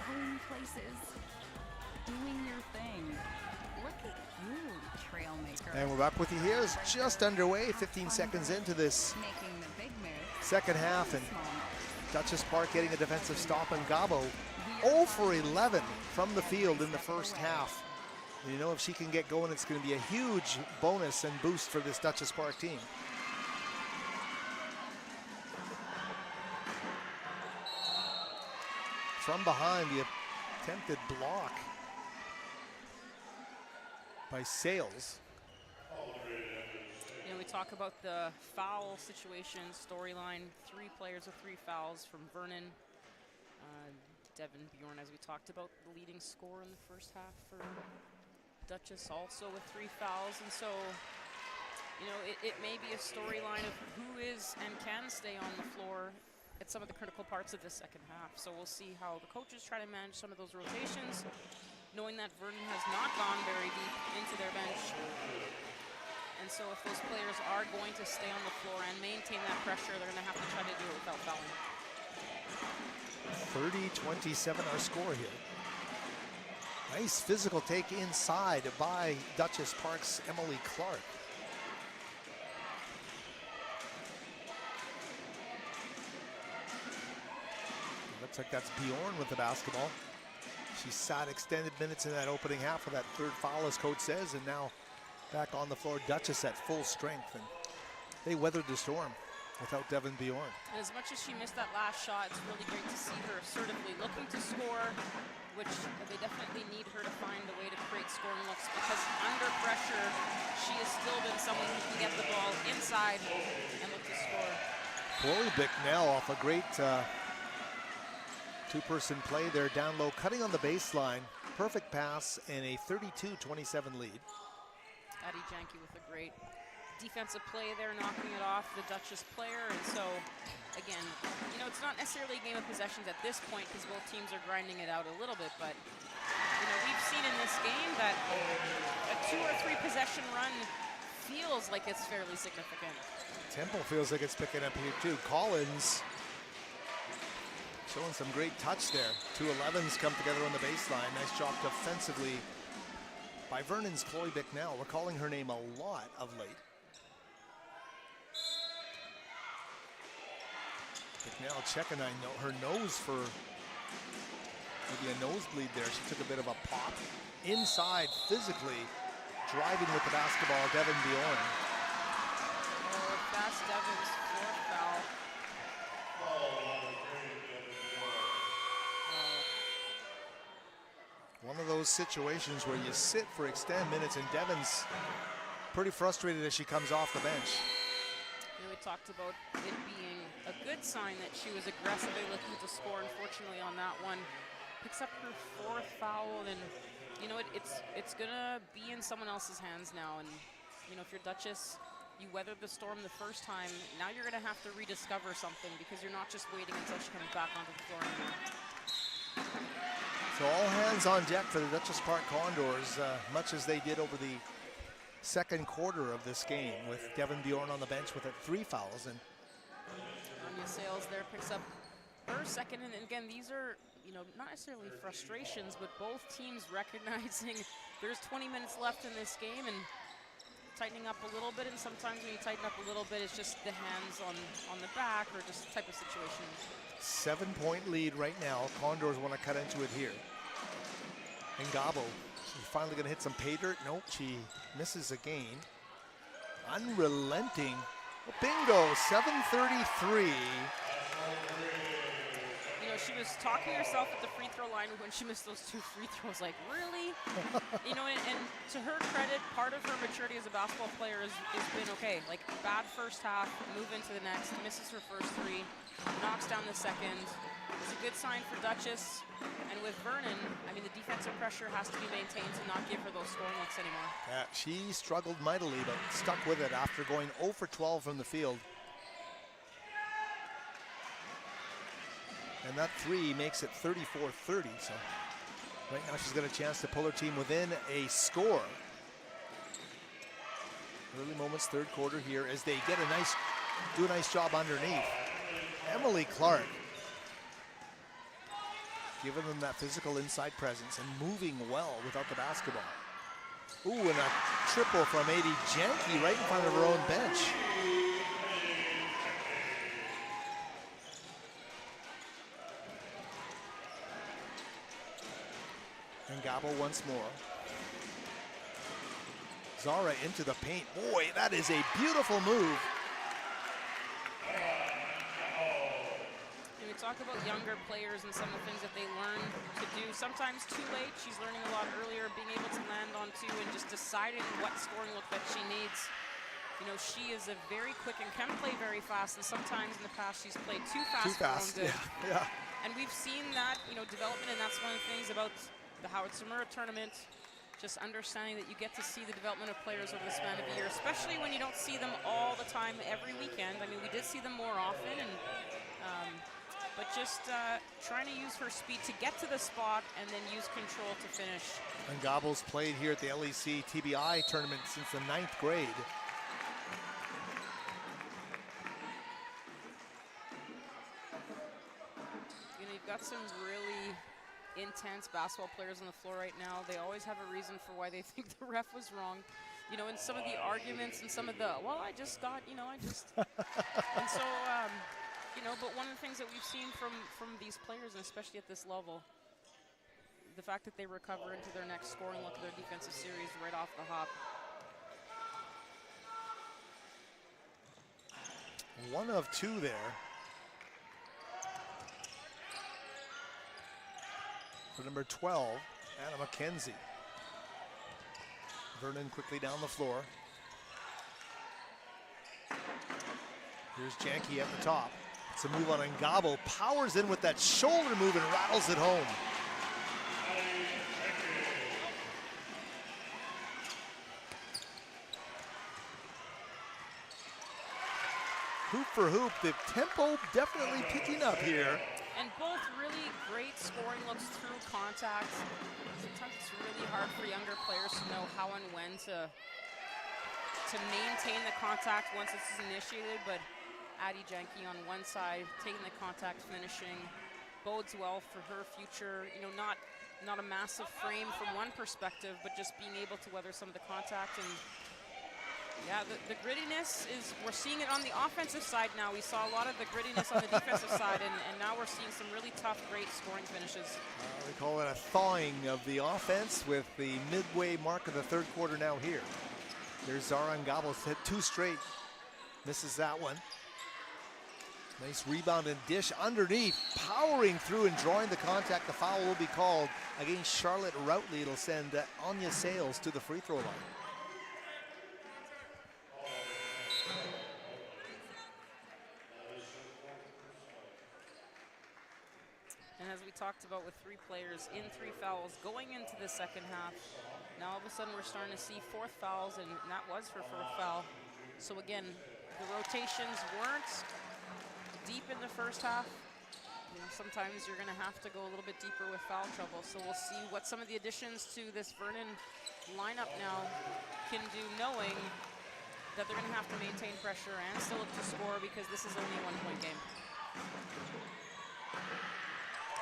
going places, doing your thing. Look at you, Trailmaker. And we're back with you here. It's just underway, 15 seconds into this Making the big move. second half, and Duchess Park getting a defensive stop, and Ngabo 0 for 11 from the field in the first half. And you know, if she can get going, it's going to be a huge bonus and boost for this Duchess Park team. From behind, the attempted block by Sales. You know, we talk about the foul situation, storyline. 3 players with 3 fouls from Vernon. Devin Bjorn, as we talked about, the leading scorer in the first half for Duchess, also with 3 fouls. And so, you know, it may be a storyline of who is and can stay on the floor at some of the critical parts of the second half. So we'll see how the coaches try to manage some of those rotations, knowing that Vernon has not gone very deep into their bench. And so if those players are going to stay on the floor and maintain that pressure, they're going to have to try to do it without fouling. 30-27 our score here. Nice physical take inside by Duchess Park's Emily Clark. Looks like that's Bjorn with the basketball. She sat extended minutes in that opening half for that 3rd foul, as coach says, and now back on the floor. Duchess at full strength, and they weathered the storm without Devin Bjorn. And as much as she missed that last shot, it's really great to see her assertively looking to score, which they definitely need her to find a way to create scoring looks, because under pressure, she has still been someone who can get the ball inside and look to score. Chloe Bicknell off a great two-person play there down low, cutting on the baseline. Perfect pass and a 32-27 lead. Addie Janke with a great defensive play there, knocking it off the Duchess player. And so, again, you know, it's not necessarily a game of possessions at this point because both teams are grinding it out a little bit, but, you know, we've seen in this game that a 2 or 3 possession run feels like it's fairly significant. Tempo feels like it's picking up here too. Collins showing some great touch there. 2 11s come together on the baseline. Nice job defensively by Vernon's Chloe Bicknell. We're calling her name a lot of late. Bicknell checking her nose for maybe a nosebleed there. She took a bit of a pop. Inside, physically driving with the basketball, Devin Bjorn. Oh, that's Devin's 4th foul. One of those situations where you sit for extended minutes, and Devin's pretty frustrated as she comes off the bench. You know, we talked about it being a good sign that she was aggressively looking to score. Unfortunately, on that one, picks up her 4th foul, and you know it's gonna be in someone else's hands now. And you know, if you're Duchess, you weathered the storm the first time. Now you're gonna have to rediscover something, because you're not just waiting until she comes back onto the floor anymore. So all hands on deck for the Duchess Park Condors, much as they did over the second quarter of this game, with Devin Bjorn on the bench with 3 fouls. And Anya Sales there picks up her second, and again, these are, you know, not necessarily frustrations, but both teams recognizing there's 20 minutes left in this game and tightening up a little bit, and sometimes when you tighten up a little bit, it's just the hands on the back or just the type of situation. 7-point lead right now. Condors want to cut into it here. And Ngabo, she's finally going to hit some pay dirt. Nope, she misses again. Unrelenting. Oh, bingo, 7:33. You know, she was talking to herself at the free throw line when she missed those 2 free throws. Like, really? You know, and to her credit, part of her maturity as a basketball player has been okay. Like, bad first half, move into the next, misses her first 3, knocks down the second. It's a good sign for Duchess. And with Vernon, I mean, the defensive pressure has to be maintained to not give her those scoring looks anymore. Yeah, she struggled mightily, but stuck with it after going 0 for 12 from the field. And that 3 makes it 34-30. So right now she's got a chance to pull her team within a score. Early moments, third quarter here, as they do a nice job underneath. Emily Clark giving them that physical inside presence and moving well without the basketball. Ooh, and a triple from Adi Janke right in front of her own bench. And Ngabo once more. Zahra into the paint. Boy, that is a beautiful move. We talk about younger players and some of the things that they learn to do. Sometimes too late. She's learning a lot earlier, being able to land on 2 and just deciding what scoring look that she needs. You know, she is a very quick and can play very fast, and sometimes in the past she's played too fast. Too fast, yeah. And we've seen that, you know, development, and that's one of the things about the Howard Samura tournament, just understanding that you get to see the development of players over the span of a year, especially when you don't see them all the time every weekend. I mean, we did see them more often, and but just trying to use her speed to get to the spot and then use control to finish. And Ngabo's played here at the LEC TBI tournament since the 9th grade. You know, you've got some really intense basketball players on the floor right now. They always have a reason for why they think the ref was wrong. You know, in some of the arguments and some of the, well, I just got, you know, I just. And so, you know, but one of the things that we've seen from these players, and especially at this level, the fact that they recover into their next scoring look of their defensive series right off the hop. 1 of 2 there. For number 12, Anna McKenzie. Vernon quickly down the floor. Here's Janke at the top. It's a move on Ngabo, powers in with that shoulder move and rattles it home. Hoop for hoop, the tempo definitely picking up here. And both really great scoring looks through contact. Sometimes it's really hard for younger players to know how and when to maintain the contact once it's initiated, but Adi Janke on one side, taking the contact, finishing, bodes well for her future. You know, not a massive frame from one perspective, but just being able to weather some of the contact. And yeah, the grittiness is, we're seeing it on the offensive side now. We saw a lot of the grittiness on the defensive side, and now we're seeing some really tough, great scoring finishes. We call it a thawing of the offense with the midway mark of the third quarter now here. There's Zahra Ngabo, hit 2 straight, misses that one. Nice rebound and dish underneath, powering through and drawing the contact. The foul will be called against Charlotte Routley. It'll send Anya Sales to the free throw line. And as we talked about with 3 players in 3 fouls going into the second half, now all of a sudden we're starting to see 4th fouls, and that was her 4th foul. So again, the rotations weren't deep in the first half. you know, sometimes you're going to have to go a little bit deeper with foul trouble. So we'll see what some of the additions to this Vernon lineup now can do, knowing that they're going to have to maintain pressure and still look to score because this is only a 1-point game.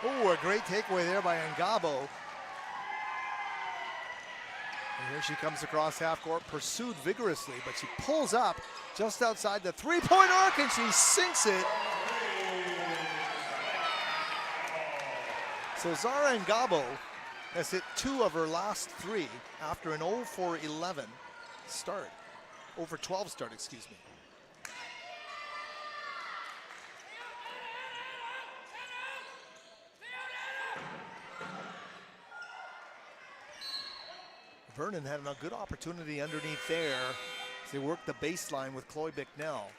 Oh, a great takeaway there by Ngabo. And here she comes across half court, pursued vigorously, but she pulls up just outside the three-point arc and she sinks it. So Zahra Ngabo has hit 2 of her last 3 after an 0 for 11 start. Over 12 start, excuse me. Vernon had a good opportunity underneath there as they worked the baseline with Chloe Bicknell.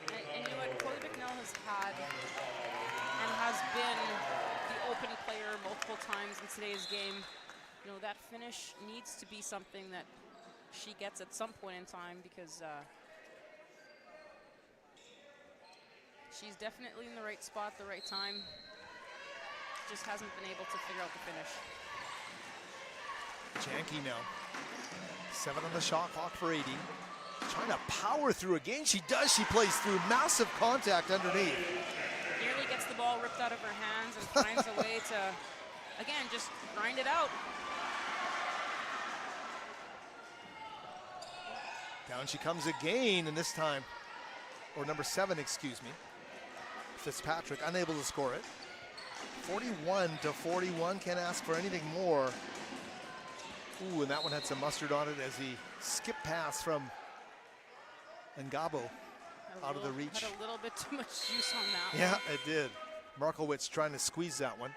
And you know what, Chloe Bicknell has had and has been the open player multiple times in today's game. You know, that finish needs to be something that she gets at some point in time because she's definitely in the right spot, the right time. Just hasn't been able to figure out the finish. Janke now. 7 on the shot clock for 80. Trying to power through again. She does. She plays through massive contact underneath. Nearly gets the ball ripped out of her hands and finds a way to, again, just grind it out. Down she comes again, and this time, or number 7, excuse me. Fitzpatrick unable to score it. 41-41, can't ask for anything more. Ooh, and that one had some mustard on it as he skipped pass from Ngabo out of the reach. Had a little bit too much juice on that one. Yeah, it did. Markowitz trying to squeeze that one.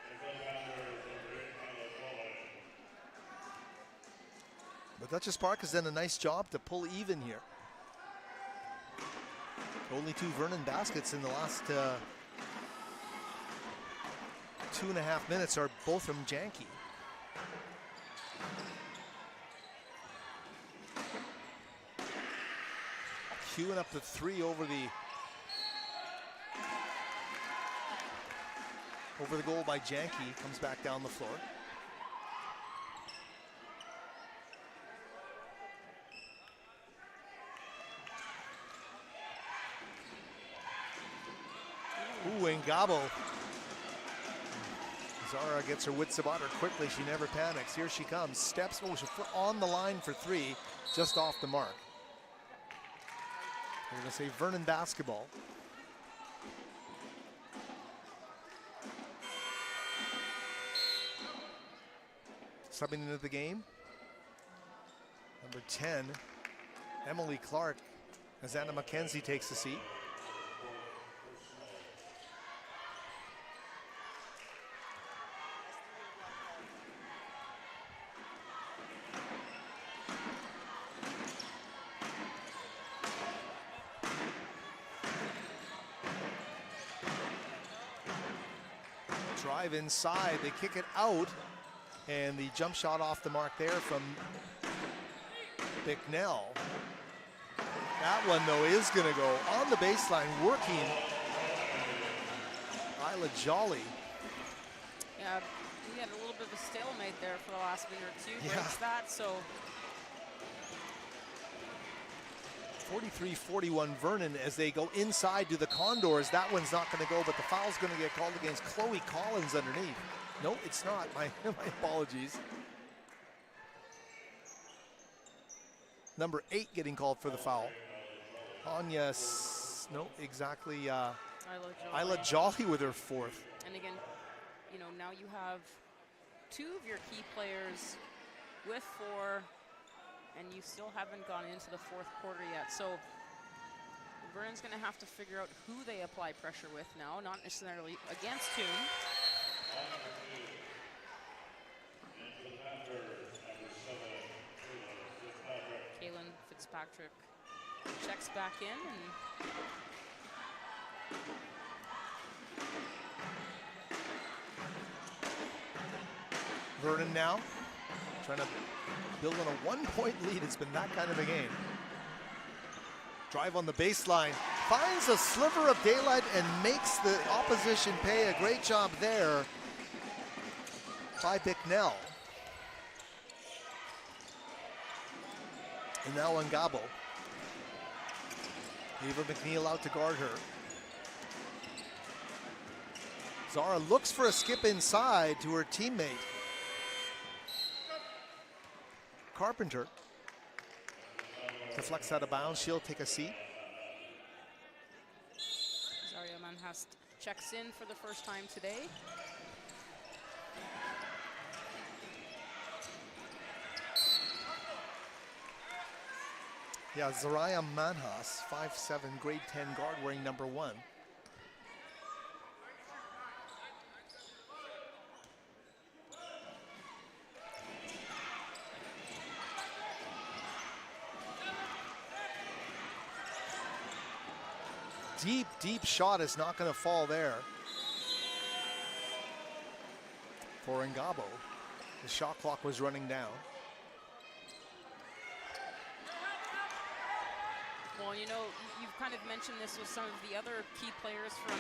But Duchess Park has done a nice job to pull even here. Only 2 Vernon baskets in the last 2.5 minutes are both from Janke. Queuing up the 3 over the goal by Janke. Comes back down the floor. Ooh, Ngabo. Zahra gets her wits about her quickly. She never panics. Here she comes. Steps. Oh, she's on the line for 3, just off the mark. We're going to say Vernon basketball. Subbing into the game, number 10, Emily Clark, as Anna McKenzie takes a seat. Drive inside, they kick it out, and the jump shot off the mark there from Bicknell. That one, though, is going to go on the baseline, working Isla Jolly. Yeah, we had a little bit of a stalemate there for the last minute or 2. Yeah. Breaks that, so 43-41 Vernon as they go inside to the Condors. That one's not going to go, but the foul's going to get called against Chloe Collins underneath. No, it's not. My apologies. Number 8 getting called for the foul. Anya, no, exactly. Isla Jolly with her 4th. And again, you know, now you have 2 of your key players with 4, and you still haven't gone into the 4th quarter yet. So Vernon's going to have to figure out who they apply pressure with now, not necessarily against whom. Caelyn Fitzpatrick checks back in, and Vernon now trying to build on a 1-point lead. It's been that kind of a game. Drive on the baseline, finds a sliver of daylight and makes the opposition pay. A great job there by Bicknell. And now Ngabo. Eva McNeil out to guard her. Zahra looks for a skip inside to her teammate. Carpenter deflects out of bounds. She'll take a seat. Zahra Manhast checks in for the first time today. Yeah, Zahra Manhas, 5'7", grade 10 guard wearing number 1. Deep shot is not going to fall there for Ngabo. The shot clock was running down. Well, you know, you've kind of mentioned this with some of the other key players from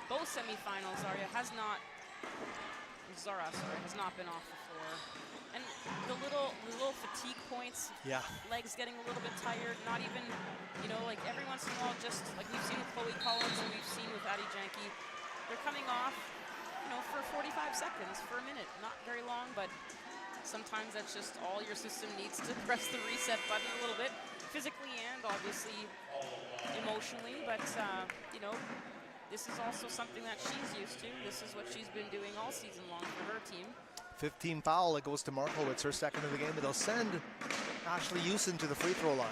both semifinals. Zahra has not been off the floor. And the little fatigue points, Yeah. legs getting a little bit tired, not even, you know, like every once in a while, just like we've seen with Chloe Collins and we've seen with Addie Janke, they're coming off, you know, for 45 seconds, for a minute. Not very long, but sometimes that's just all your system needs to press the reset button a little bit, physically and obviously emotionally. But, you know, this is also something that she's used to. This is what she's been doing all season long for her team. 15 foul, it goes to Markowitz, her second of the game, but they'll send Ashley Houston to the free throw line.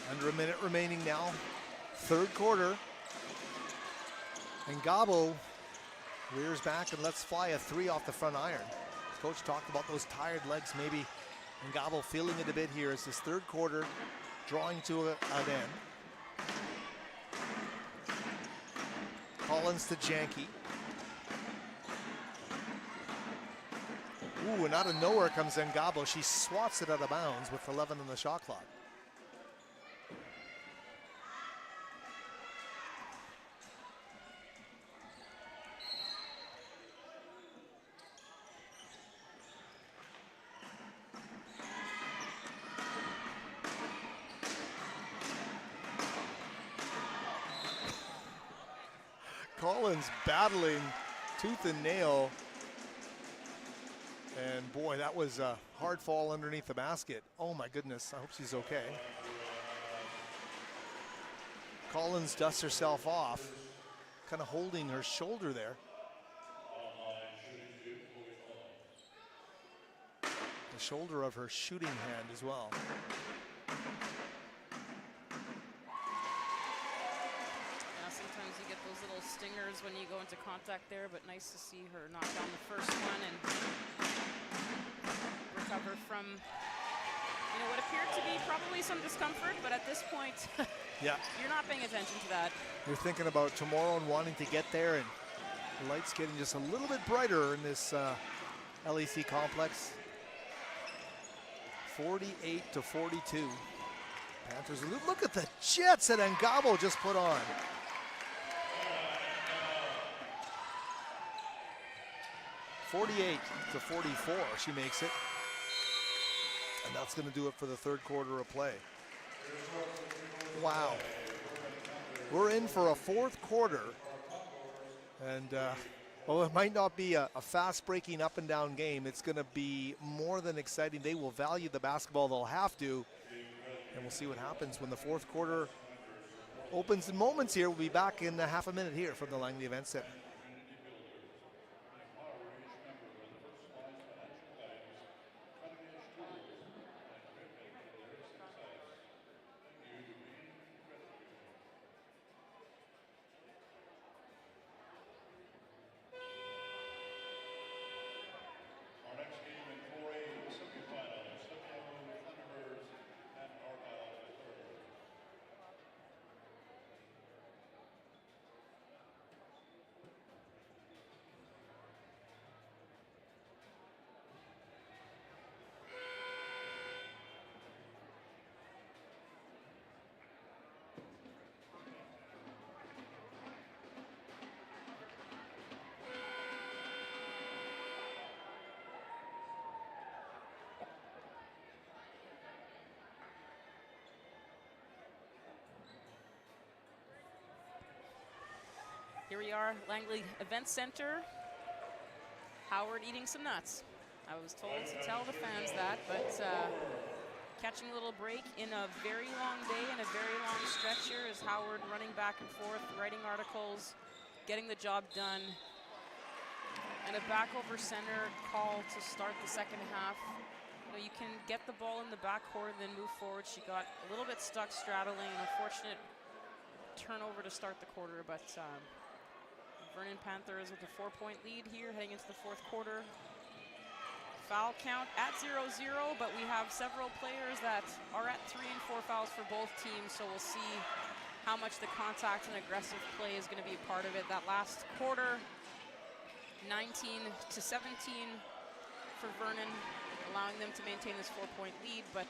Under a minute remaining now, third quarter. And Ngabo rears back and lets fly a 3 off the front iron. Coach talked about those tired legs, maybe Ngabo feeling it a bit here as this third quarter drawing to an end. Collins to Janke. Ooh, and out of nowhere comes Ngabo. She swats it out of bounds with 11 on the shot clock. Collins battling tooth and nail. And boy, that was a hard fall underneath the basket. Oh my goodness, I hope she's okay. Collins dusts herself off, kind of holding her shoulder there. The shoulder of her shooting hand as well. Stingers when you go into contact there, but nice to see her knock down the first one and recover from, you know, what appeared to be probably some discomfort, but at this point, yeah, you're not paying attention to that. You're thinking about tomorrow and wanting to get there, and the lights getting just a little bit brighter in this LEC complex. 48-42. Panthers, look at the jets that Ngabo just put on. 48-44, she makes it. And that's going to do it for the third quarter of play. Wow. We're in for a fourth quarter. And, well, it might not be a fast-breaking up-and-down game. It's going to be more than exciting. They will value the basketball. They'll have to. And we'll see what happens when the fourth quarter opens in moments here. We'll be back in half a minute here from the Langley Event Center. Here we are, Langley Event Center. Howard eating some nuts. I was told to tell the fans that, but catching a little break in a very long day and a very long stretch here is Howard running back and forth, writing articles, getting the job done. And a back over center call to start the second half. You know, you can get the ball in the backcourt and then move forward. She got a little bit stuck straddling, an unfortunate turnover to start the quarter, but Vernon Panthers with a 4-point lead here heading into the fourth quarter. Foul count at 0-0, but we have several players that are at 3 and 4 fouls for both teams, so we'll see how much the contact and aggressive play is going to be a part of it. That last quarter, 19-17 for Vernon, allowing them to maintain this 4-point lead, but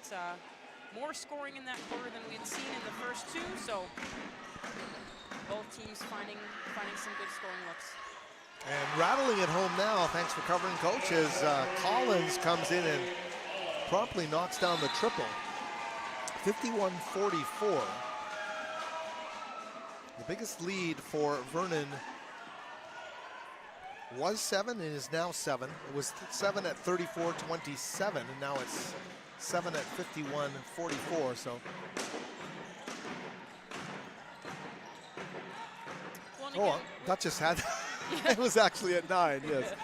more scoring in that quarter than we had seen in the first two, so both teams finding some good scoring looks. And rattling it home now, thanks for covering, Coach, as Collins comes in and promptly knocks down the triple. 51-44. The biggest lead for Vernon was 7 and is now 7. It was 7 at 34-27, and now it's 7 at 51-44. So. Oh, Duchess had. It was actually at 9. Yes.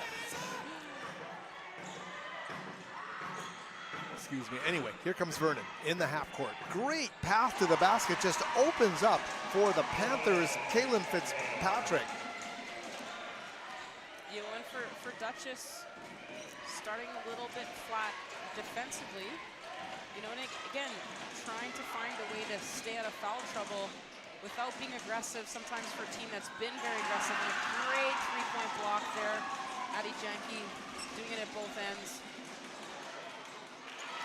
Excuse me. Anyway, here comes Vernon in the half court. Great path to the basket, just opens up for the Panthers. Caelyn Fitzpatrick. You went for Duchess, starting a little bit flat defensively. You know, and again, trying to find a way to stay out of foul trouble without being aggressive, sometimes for a team that's been very aggressive. And a great three-point block there. Addie Janke doing it at both ends.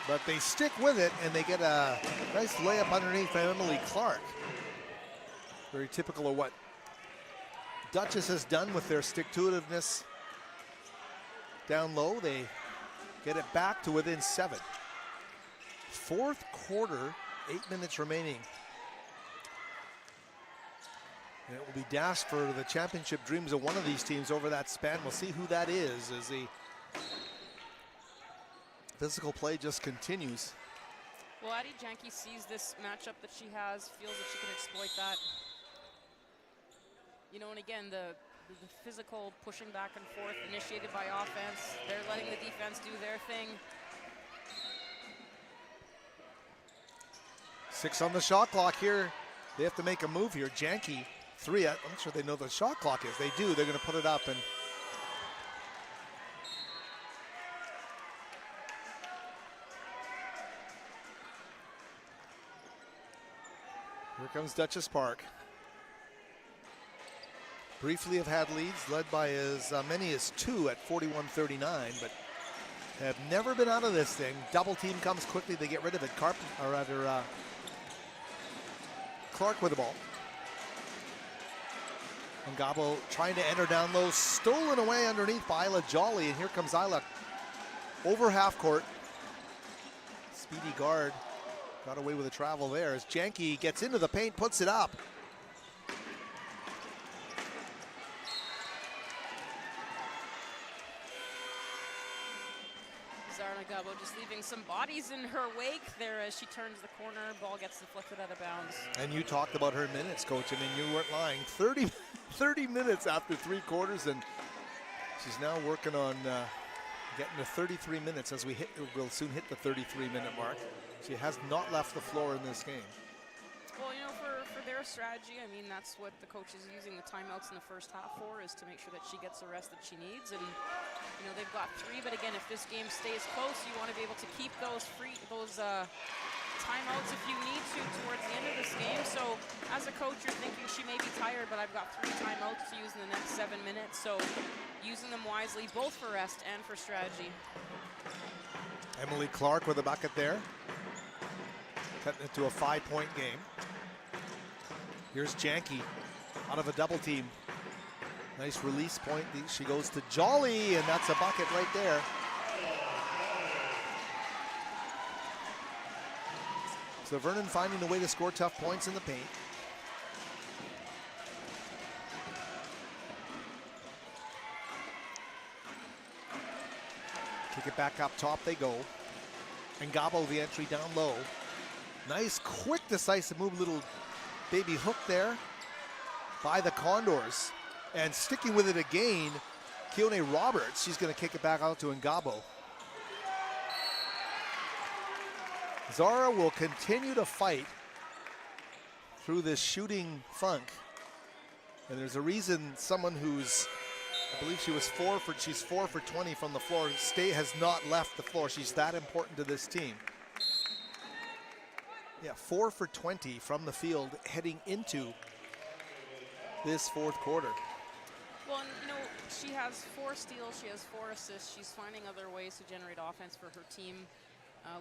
But they stick with it, and they get a nice layup underneath from Emily Clark. Very typical of what Duchess has done with their stick-to-itiveness. Down low, they get it back to within 7. Fourth quarter, 8 minutes remaining. And it will be dashed for the championship dreams of one of these teams over that span. We'll see who that is as the physical play just continues. Well, Addie Janke sees this matchup that she has, feels that she can exploit that. You know, and again, the physical pushing back and forth initiated by offense. They're letting the defense do their thing. 6 on the shot clock here. They have to make a move here. Janke, 3. I'm not sure they know the shot clock is. They do. They're going to put it up. And here comes Duchess Park. Briefly have had leads, led by as many as 2 at 41-39, but have never been out of this thing. Double team comes quickly. They get rid of it. Clark with the ball. Ngabo trying to enter down low, stolen away underneath by Isla Jolly, and here comes Isla over half court. Speedy guard got away with a travel there as Janke gets into the paint, puts it up. Zahra Ngabo just leaving some bodies in her wake there as she turns the corner. Ball gets deflected out of bounds. And you talked about her minutes, Coach. I mean, you weren't lying. 30 minutes after 3 quarters, and she's now working on getting to 33 minutes as we'll soon hit the 33-minute mark. She has not left the floor in this game. Well, you know, for their strategy, I mean, that's what the coach is using the timeouts in the first half for, is to make sure that she gets the rest that she needs. And you know, they've got 3, but again, if this game stays close, you want to be able to keep those timeouts if you need to towards the end of this game. So as a coach, you're thinking she may be tired, but I've got 3 timeouts to use in the next 7 minutes. So using them wisely, both for rest and for strategy. Emily Clark with a bucket there. Cutting it to a 5-point game. Here's Janke out of a double team. Nice release point. She goes to Jolly, and that's a bucket right there. So Vernon finding a way to score tough points in the paint. Kick it back up top, they go. And Ngabo the entry down low. Nice, quick, decisive move, little baby hook there by the Condors. And sticking with it again, Keone Roberts, she's gonna kick it back out to Ngabo. Zahra will continue to fight through this shooting funk. And there's a reason someone who's, I believe she's 4 for 20 from the floor, has not left the floor. She's that important to this team. Yeah, 4 for 20 from the field heading into this fourth quarter. Well, and, you know, she has 4 steals, she has 4 assists. She's finding other ways to generate offense for her team.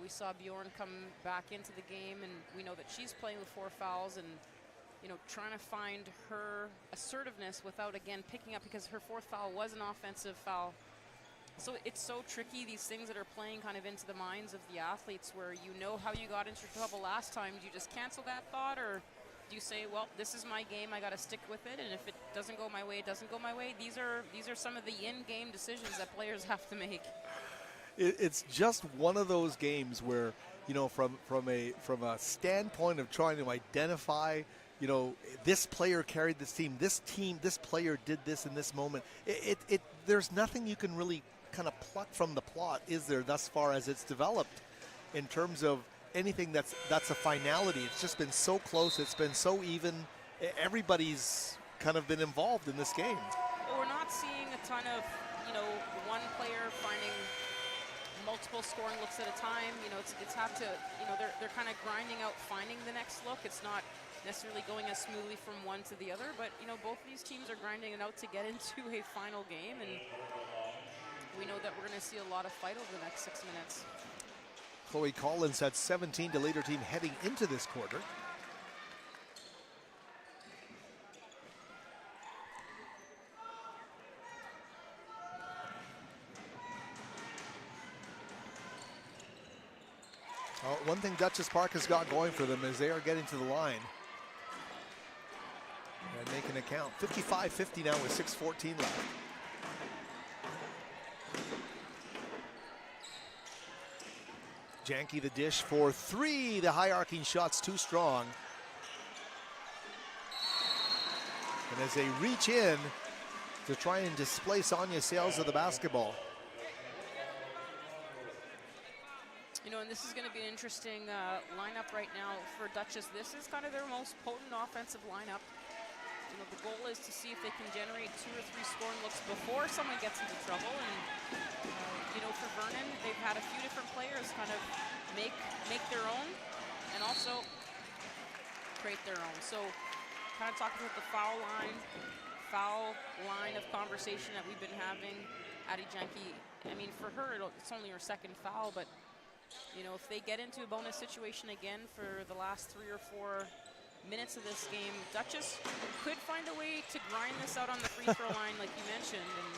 We saw Bjorn come back into the game, and we know that she's playing with 4 fouls and, you know, trying to find her assertiveness without, again, picking up, because her 4th foul was an offensive foul. So it's so tricky, these things that are playing kind of into the minds of the athletes, where you know how you got into trouble last time. Do you just cancel that thought, or do you say, well, this is my game, I got to stick with it, and if it doesn't go my way, it doesn't go my way? These are some of the in-game decisions that players have to make. It's just one of those games where, you know, from a standpoint of trying to identify, you know, this player carried this player did this in this moment. There's nothing you can really kind of pluck from the plot, is there, thus far as it's developed, in terms of anything that's a finality. It's just been so close. It's been so even. Everybody's kind of been involved in this game. Well, we're not seeing a ton of, you know, one player finding multiple scoring looks at a time. You know, it's have to, you know, they're kind of grinding out finding the next look. It's not necessarily going as smoothly from one to the other, but, you know, both of these teams are grinding it out to get into a final game, and we know that we're going to see a lot of fight over the next 6 minutes. Chloe Collins had 17 to lead her team heading into this quarter. One thing Duchess Park has got going for them is they are getting to the line and making it count. 55-50 now with 6:14 left. Janke the dish for 3. The high arcing shot's too strong. And as they reach in to try and displace Anya Sales of the basketball. You know, and this is going to be an interesting lineup right now for Duchess. This is kind of their most potent offensive lineup. You know, the goal is to see if they can generate 2 or 3 scoring looks before someone gets into trouble. And you know, for Vernon, they've had a few different players kind of make their own and also create their own. So kind of talking about the foul line of conversation that we've been having. Addie Janke, I mean, for her, it's only her 2nd foul, but you know, if they get into a bonus situation again for the last 3 or 4 minutes of this game, Duchess could find a way to grind this out on the free throw line, like you mentioned, and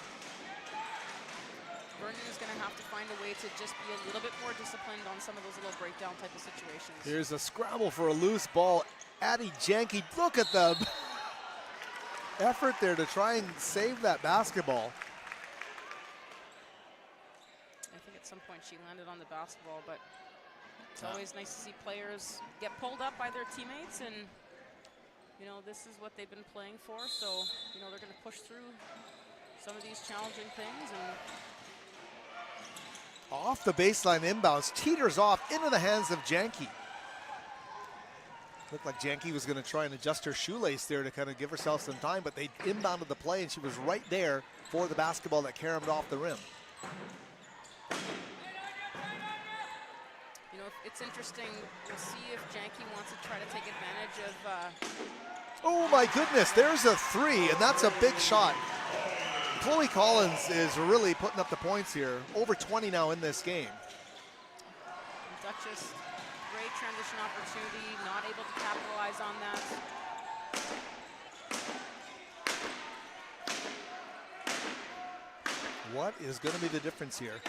Vernon is going to have to find a way to just be a little bit more disciplined on some of those little breakdown type of situations. Here's a scramble for a loose ball. Addie Janke, look at the effort there to try and save that basketball. I think at some point she landed on the basketball, but it's always nice to see players get pulled up by their teammates, and you know, this is what they've been playing for, so you know, they're going to push through some of these challenging things. And off the baseline inbounds, teeters off into the hands of Janke. Looked like Janke was going to try and adjust her shoelace there to kind of give herself some time, but they inbounded the play, and she was right there for the basketball that caromed off the rim. You know, it's interesting. We'll see if Janke wants to try to take advantage of. Oh my goodness, there's a 3, and that's a big shot. Chloe Collins is really putting up the points here. Over 20 now in this game. And Duchess, great transition opportunity, not able to capitalize on that. What is going to be the difference here?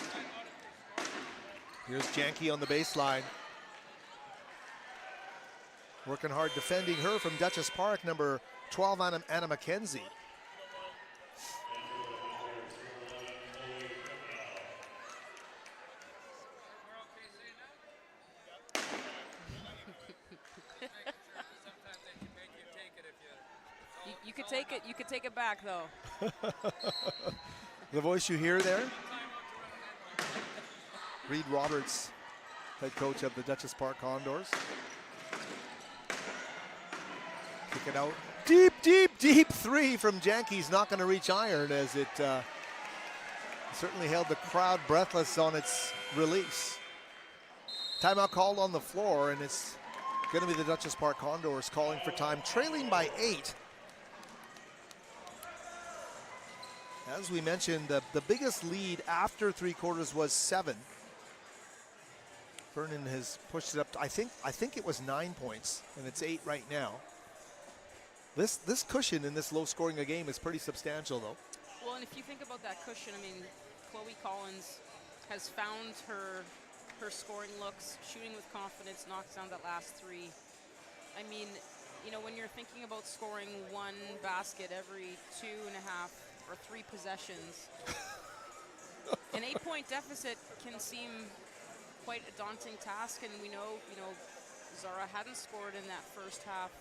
Here's Janke on the baseline. Working hard defending her from Duchess Park, number 12, Anna McKenzie. You could take it. You could take it back, though. The voice you hear there? Reed Roberts, head coach of the Duchess Park Condors. Kick it out. Deep, deep, deep three from Janke's not going to reach iron, as it certainly held the crowd breathless on its release. Timeout called on the floor, and it's going to be the Duchess Park Condors calling for time, trailing by 8. As we mentioned, the biggest lead after 3 quarters was 7. Vernon has pushed it up to, I think it was 9 points, and it's 8 right now. This cushion in this low-scoring game is pretty substantial, though. Well, and if you think about that cushion, I mean, Chloe Collins has found her scoring looks, shooting with confidence, knocks down that last 3. I mean, you know, when you're thinking about scoring 1 basket every 2.5 or 3 possessions, an 8-point deficit can seem quite a daunting task, and we know, you know, Zahra hadn't scored in that first half,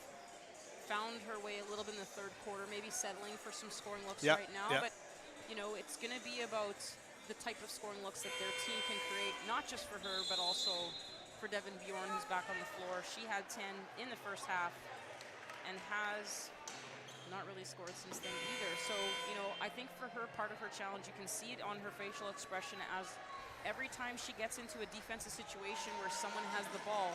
found her way a little bit in the 3rd quarter, maybe settling for some scoring looks right now, but, you know, it's going to be about the type of scoring looks that their team can create, not just for her, but also for Devin Bjorn, who's back on the floor. She had 10 in the first half and has not really scored since then either. So, you know, I think for her, part of her challenge, you can see it on her facial expression as every time she gets into a defensive situation where someone has the ball,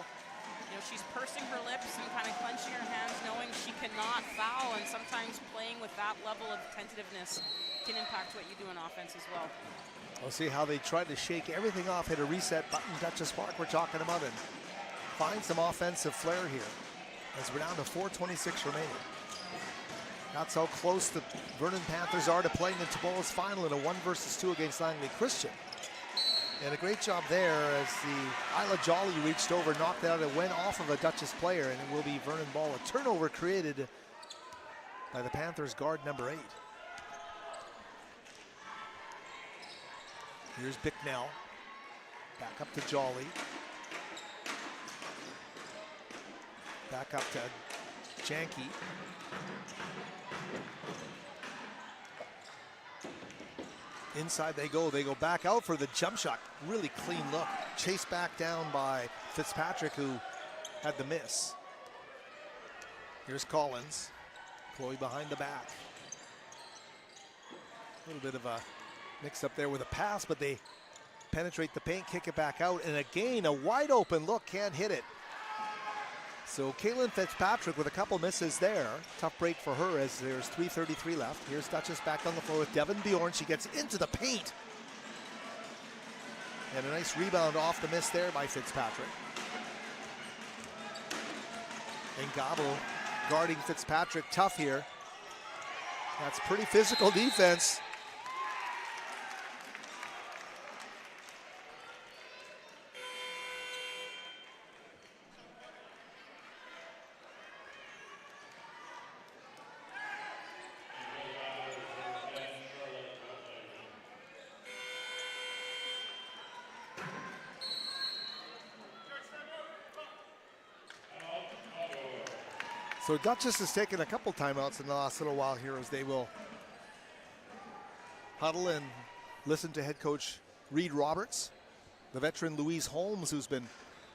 you know, she's pursing her lips and kind of clenching her hands, knowing she cannot foul, and sometimes playing with that level of tentativeness can impact what you do on offense as well. We'll see how they try to shake everything off, hit a reset button, Duchess Park we're talking about, and find some offensive flair here as we're down to 4:26 remaining. That's how close the Vernon Panthers are to playing in tomorrow's final in a 1 versus 2 against Langley Christian. And a great job there as the Isla Jolly reached over, knocked it out, it went off of a Duchess player, and it will be Vernon ball. A turnover created by the Panthers guard number 8. Here's Bicknell, back up to Jolly. Back up to Janke. Inside they go back out for the jump shot. Really clean look. Chased back down by Fitzpatrick, who had the miss. Here's Collins. Chloe behind the back. A little bit of a mix up there with a pass, but they penetrate the paint, kick it back out, and again, a wide open look, can't hit it. So Caelyn Fitzpatrick with a couple misses there. Tough break for her as there's 3:33 left. Here's Duchess back on the floor with Devin Bjorn. She gets into the paint. And a nice rebound off the miss there by Fitzpatrick. And Ngabo guarding Fitzpatrick, tough here. That's pretty physical defense. So Duchess has taken a couple timeouts in the last little while here as they will huddle and listen to head coach Reed Roberts, the veteran Louise Holmes, who's been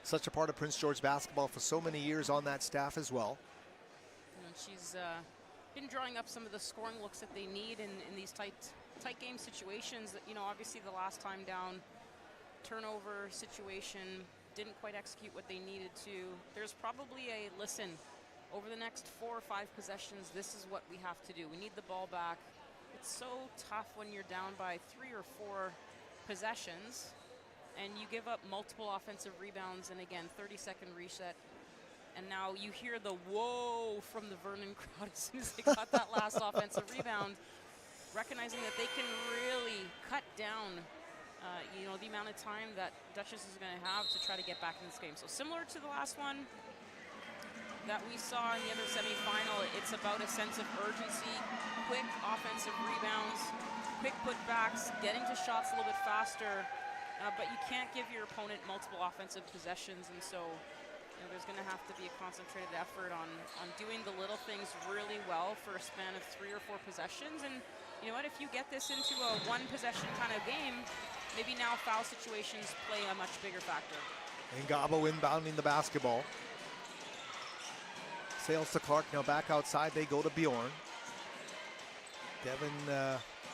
such a part of Prince George basketball for so many years on that staff as well. And she's been drawing up some of the scoring looks that they need in these tight game situations. That, you know, obviously the last time down, turnover situation, didn't quite execute what they needed to. There's probably a listen. Over the next 4 or 5 possessions, this is what we have to do. We need the ball back. It's so tough when you're down by 3 or 4 possessions and you give up multiple offensive rebounds and again, 30-second reset. And now you hear the whoa from the Vernon crowd as soon as they got that last offensive rebound, recognizing that they can really cut down you know, the amount of time that Duchess is going to have to try to get back in this game. So similar to the last one that we saw in the other semi-final, it's about a sense of urgency, quick offensive rebounds, quick putbacks, getting to shots a little bit faster, but you can't give your opponent multiple offensive possessions, and so You know, there's going to have to be a concentrated effort on doing the little things really well for a span of 3 or 4 possessions. And you know what? If you get this into a 1-possession kind of game, maybe now foul situations play a much bigger factor. Ngabo inbounding the basketball. Sails to Clark, now back outside, they go to Bjorn. Devin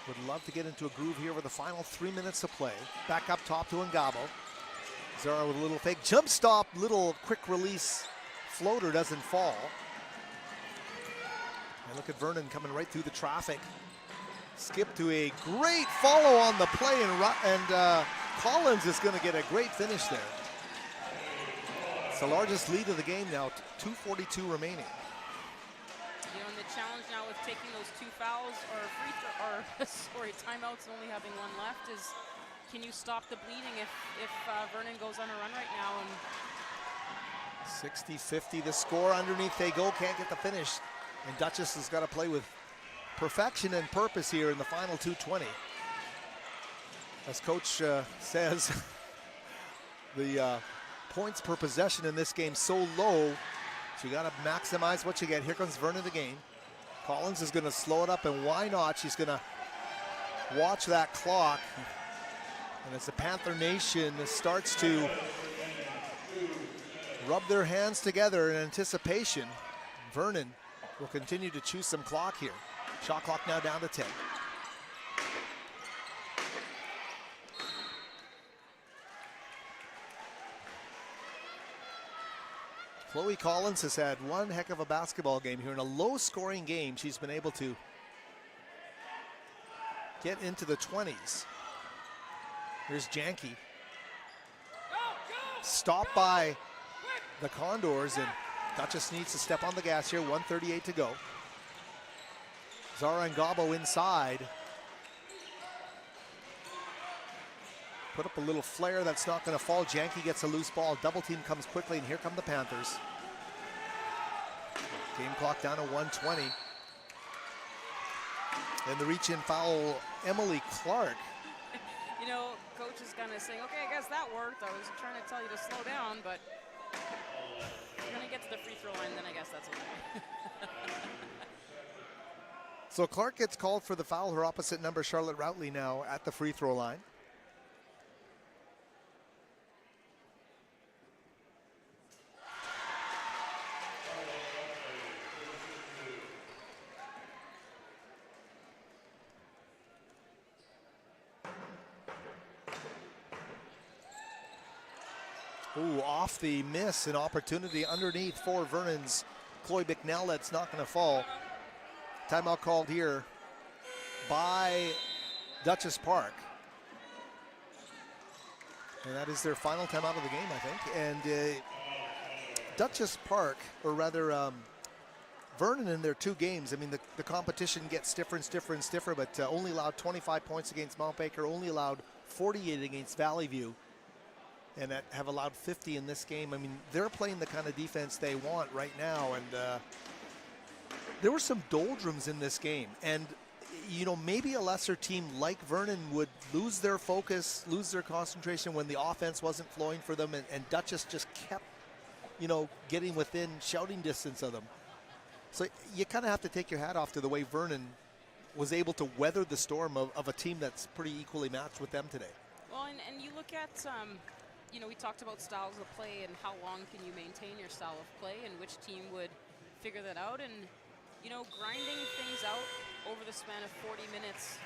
would love to get into a groove here with the final 3 minutes to play. Back up top to Ngabo. Zahra with a little fake jump stop, little quick release floater, doesn't fall. And look at Vernon coming right through the traffic. Skip to a great follow on the play, and Collins is going to get a great finish there. It's the largest lead of the game now, 2:42 remaining. You know, and the challenge now with taking those 2 fouls or timeouts and only having 1 left is, can you stop the bleeding if Vernon goes on a run right now? And 60-50 the score. Underneath they go, can't get the finish. And Duchess has got to play with perfection and purpose here in the final 2:20. As coach says, the points per possession in this game so low, so you got to maximize what you get. Here comes Vernon again. Collins is going to slow it up, and why not? She's going to watch that clock. And as the Panther Nation starts to rub their hands together in anticipation, Vernon will continue to chew some clock here. Shot clock now down to 10. Chloe Collins has had one heck of a basketball game here. In a low-scoring game, she's been able to get into the 20s. Here's Janke. Stopped by the Condors, and Duchess needs to step on the gas here. 1:38 to go. Zahra Ngabo inside. Put up a little flare that's not going to fall. Janke gets a loose ball. Double team comes quickly, and here come the Panthers. Game clock down to 1:20. And the reach-in foul, Emily Clark. you know, coach is kind of saying, okay, I guess that worked. I was trying to tell you to slow down, but if you're going to get to the free throw line, then I guess that's okay. So Clark gets called for the foul. Her opposite number, Charlotte Routley, now at the free throw line. Ooh, off the miss, an opportunity underneath for Vernon's Chloe Bicknell. That's not going to fall. Timeout called here by Duchess Park. And that is their final timeout of the game, I think. And Duchess Park, or rather Vernon in their 2 games, I mean, the competition gets stiffer and stiffer and stiffer, but only allowed 25 points against Mount Baker, only allowed 48 against Valley View, and have allowed 50 in this game. I mean, they're playing the kind of defense they want right now, and there were some doldrums in this game, and you know, maybe a lesser team like Vernon would lose their focus, lose their concentration when the offense wasn't flowing for them, and Duchess just kept, you know, getting within shouting distance of them. So you kind of have to take your hat off to the way Vernon was able to weather the storm of a team that's pretty equally matched with them today. Well, and you look at, you know, we talked about styles of play and how long can you maintain your style of play and which team would figure that out. And you know, grinding things out over the span of 40 minutes,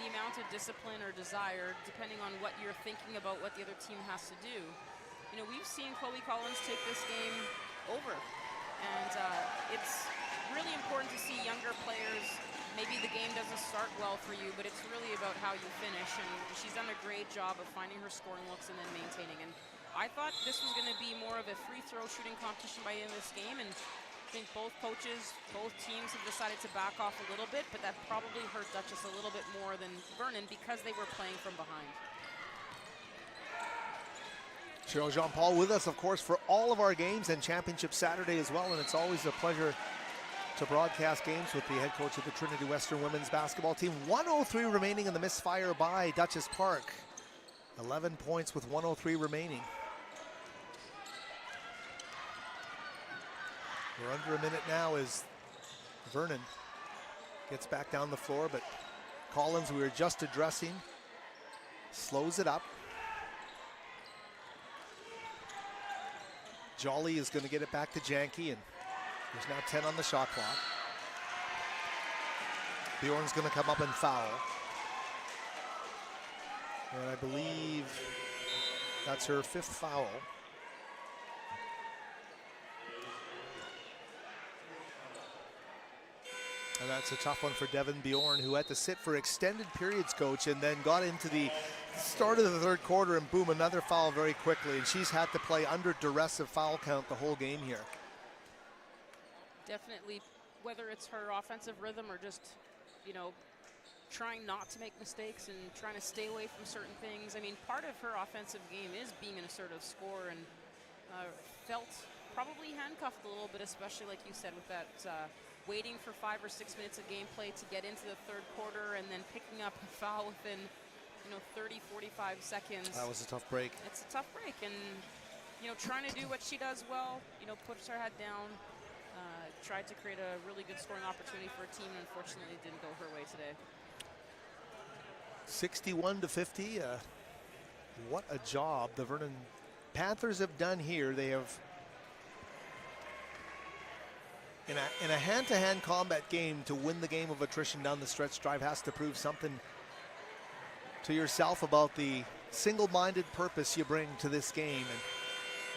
the amount of discipline or desire, depending on what you're thinking about what the other team has to do. You know, we've seen Chloe Collins take this game over. And it's really important to see younger players, maybe the game doesn't start well for you, but it's really about how you finish. And she's done a great job of finding her scoring looks and then maintaining. And I thought this was going to be more of a free throw shooting competition by the end of this game. And I think both coaches, both teams have decided to back off a little bit, but that probably hurt Duchess a little bit more than Vernon because they were playing from behind. Cheryl Jean-Paul with us, of course, for all of our games and Championship Saturday as well, and it's always a pleasure to broadcast games with the head coach of the Trinity Western women's basketball team. 1:03 remaining in the misfire by Duchess Park. 11 points with 1:03 remaining. We're under a minute now as Vernon gets back down the floor, but Collins, we were just addressing, slows it up. Jolly is going to get it back to Janke, and there's now 10 on the shot clock. Bjorn's going to come up and foul. And I believe that's her 5th foul. And that's a tough one for Devin Bjorn, who had to sit for extended periods, coach, and then got into the start of the 3rd quarter and boom, another foul very quickly. And she's had to play under duress of foul count the whole game here. Definitely, whether it's her offensive rhythm or just, you know, trying not to make mistakes and trying to stay away from certain things. I mean, part of her offensive game is being an assertive scorer, and felt probably handcuffed a little bit, especially like you said with that waiting for 5 or 6 minutes of gameplay to get into the 3rd quarter and then picking up a foul within, you know, 30, 45 seconds. That was a tough break. It's a tough break, and, you know, trying to do what she does well, you know, puts her head down, tried to create a really good scoring opportunity for a team, and unfortunately didn't go her way today. 61-50, what a job the Vernon Panthers have done here. They have, in a hand-to-hand combat game, to win the game of attrition down the stretch drive has to prove something to yourself about the single-minded purpose you bring to this game. And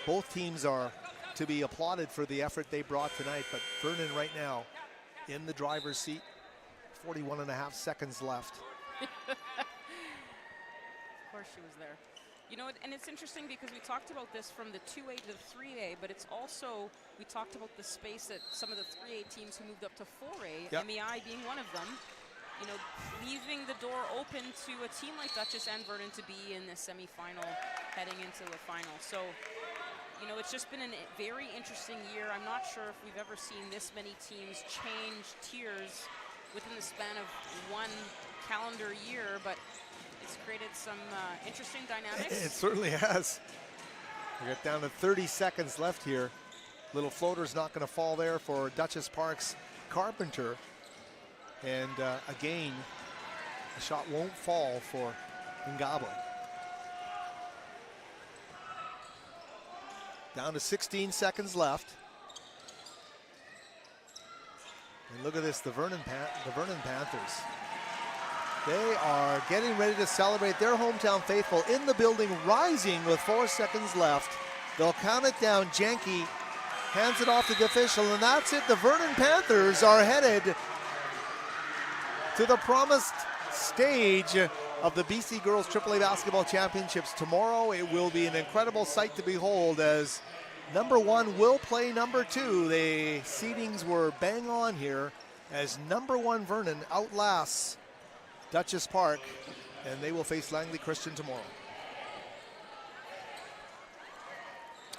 both teams are to be applauded for the effort they brought tonight, but Vernon right now in the driver's seat, 41.5 seconds left. Of course she was there. You know, and it's interesting because we talked about this from the 2A to the 3A, but it's also, we talked about the space that some of the 3A teams who moved up to 4A, yep. MEI being one of them, you know, leaving the door open to a team like Duchess and Vernon to be in the semi-final heading into the final. So, you know, it's just been a very interesting year. I'm not sure if we've ever seen this many teams change tiers within the span of one calendar year, but it's created some interesting dynamics. It certainly has. We get down to 30 seconds left here. Little floater's not going to fall there for Duchess Park's Carpenter. And again, the shot won't fall for Ngabo. Down to 16 seconds left. And look at this, the Vernon Panthers. They are getting ready to celebrate their hometown faithful in the building, rising with 4 seconds left. They'll count it down. Janke hands it off to the official, and that's it. The Vernon Panthers are headed to the promised stage of the BC Girls AAA Basketball Championships tomorrow. It will be an incredible sight to behold as number 1 will play number 2. The seedings were bang on here as number 1 Vernon outlasts Duchess Park, and they will face Langley Christian tomorrow.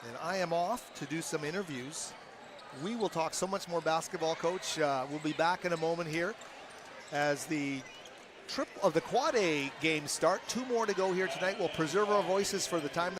And I am off to do some interviews. We will talk so much more basketball, Coach. We'll be back in a moment here as the Quad A games start. 2 more to go here tonight. We'll preserve our voices for the time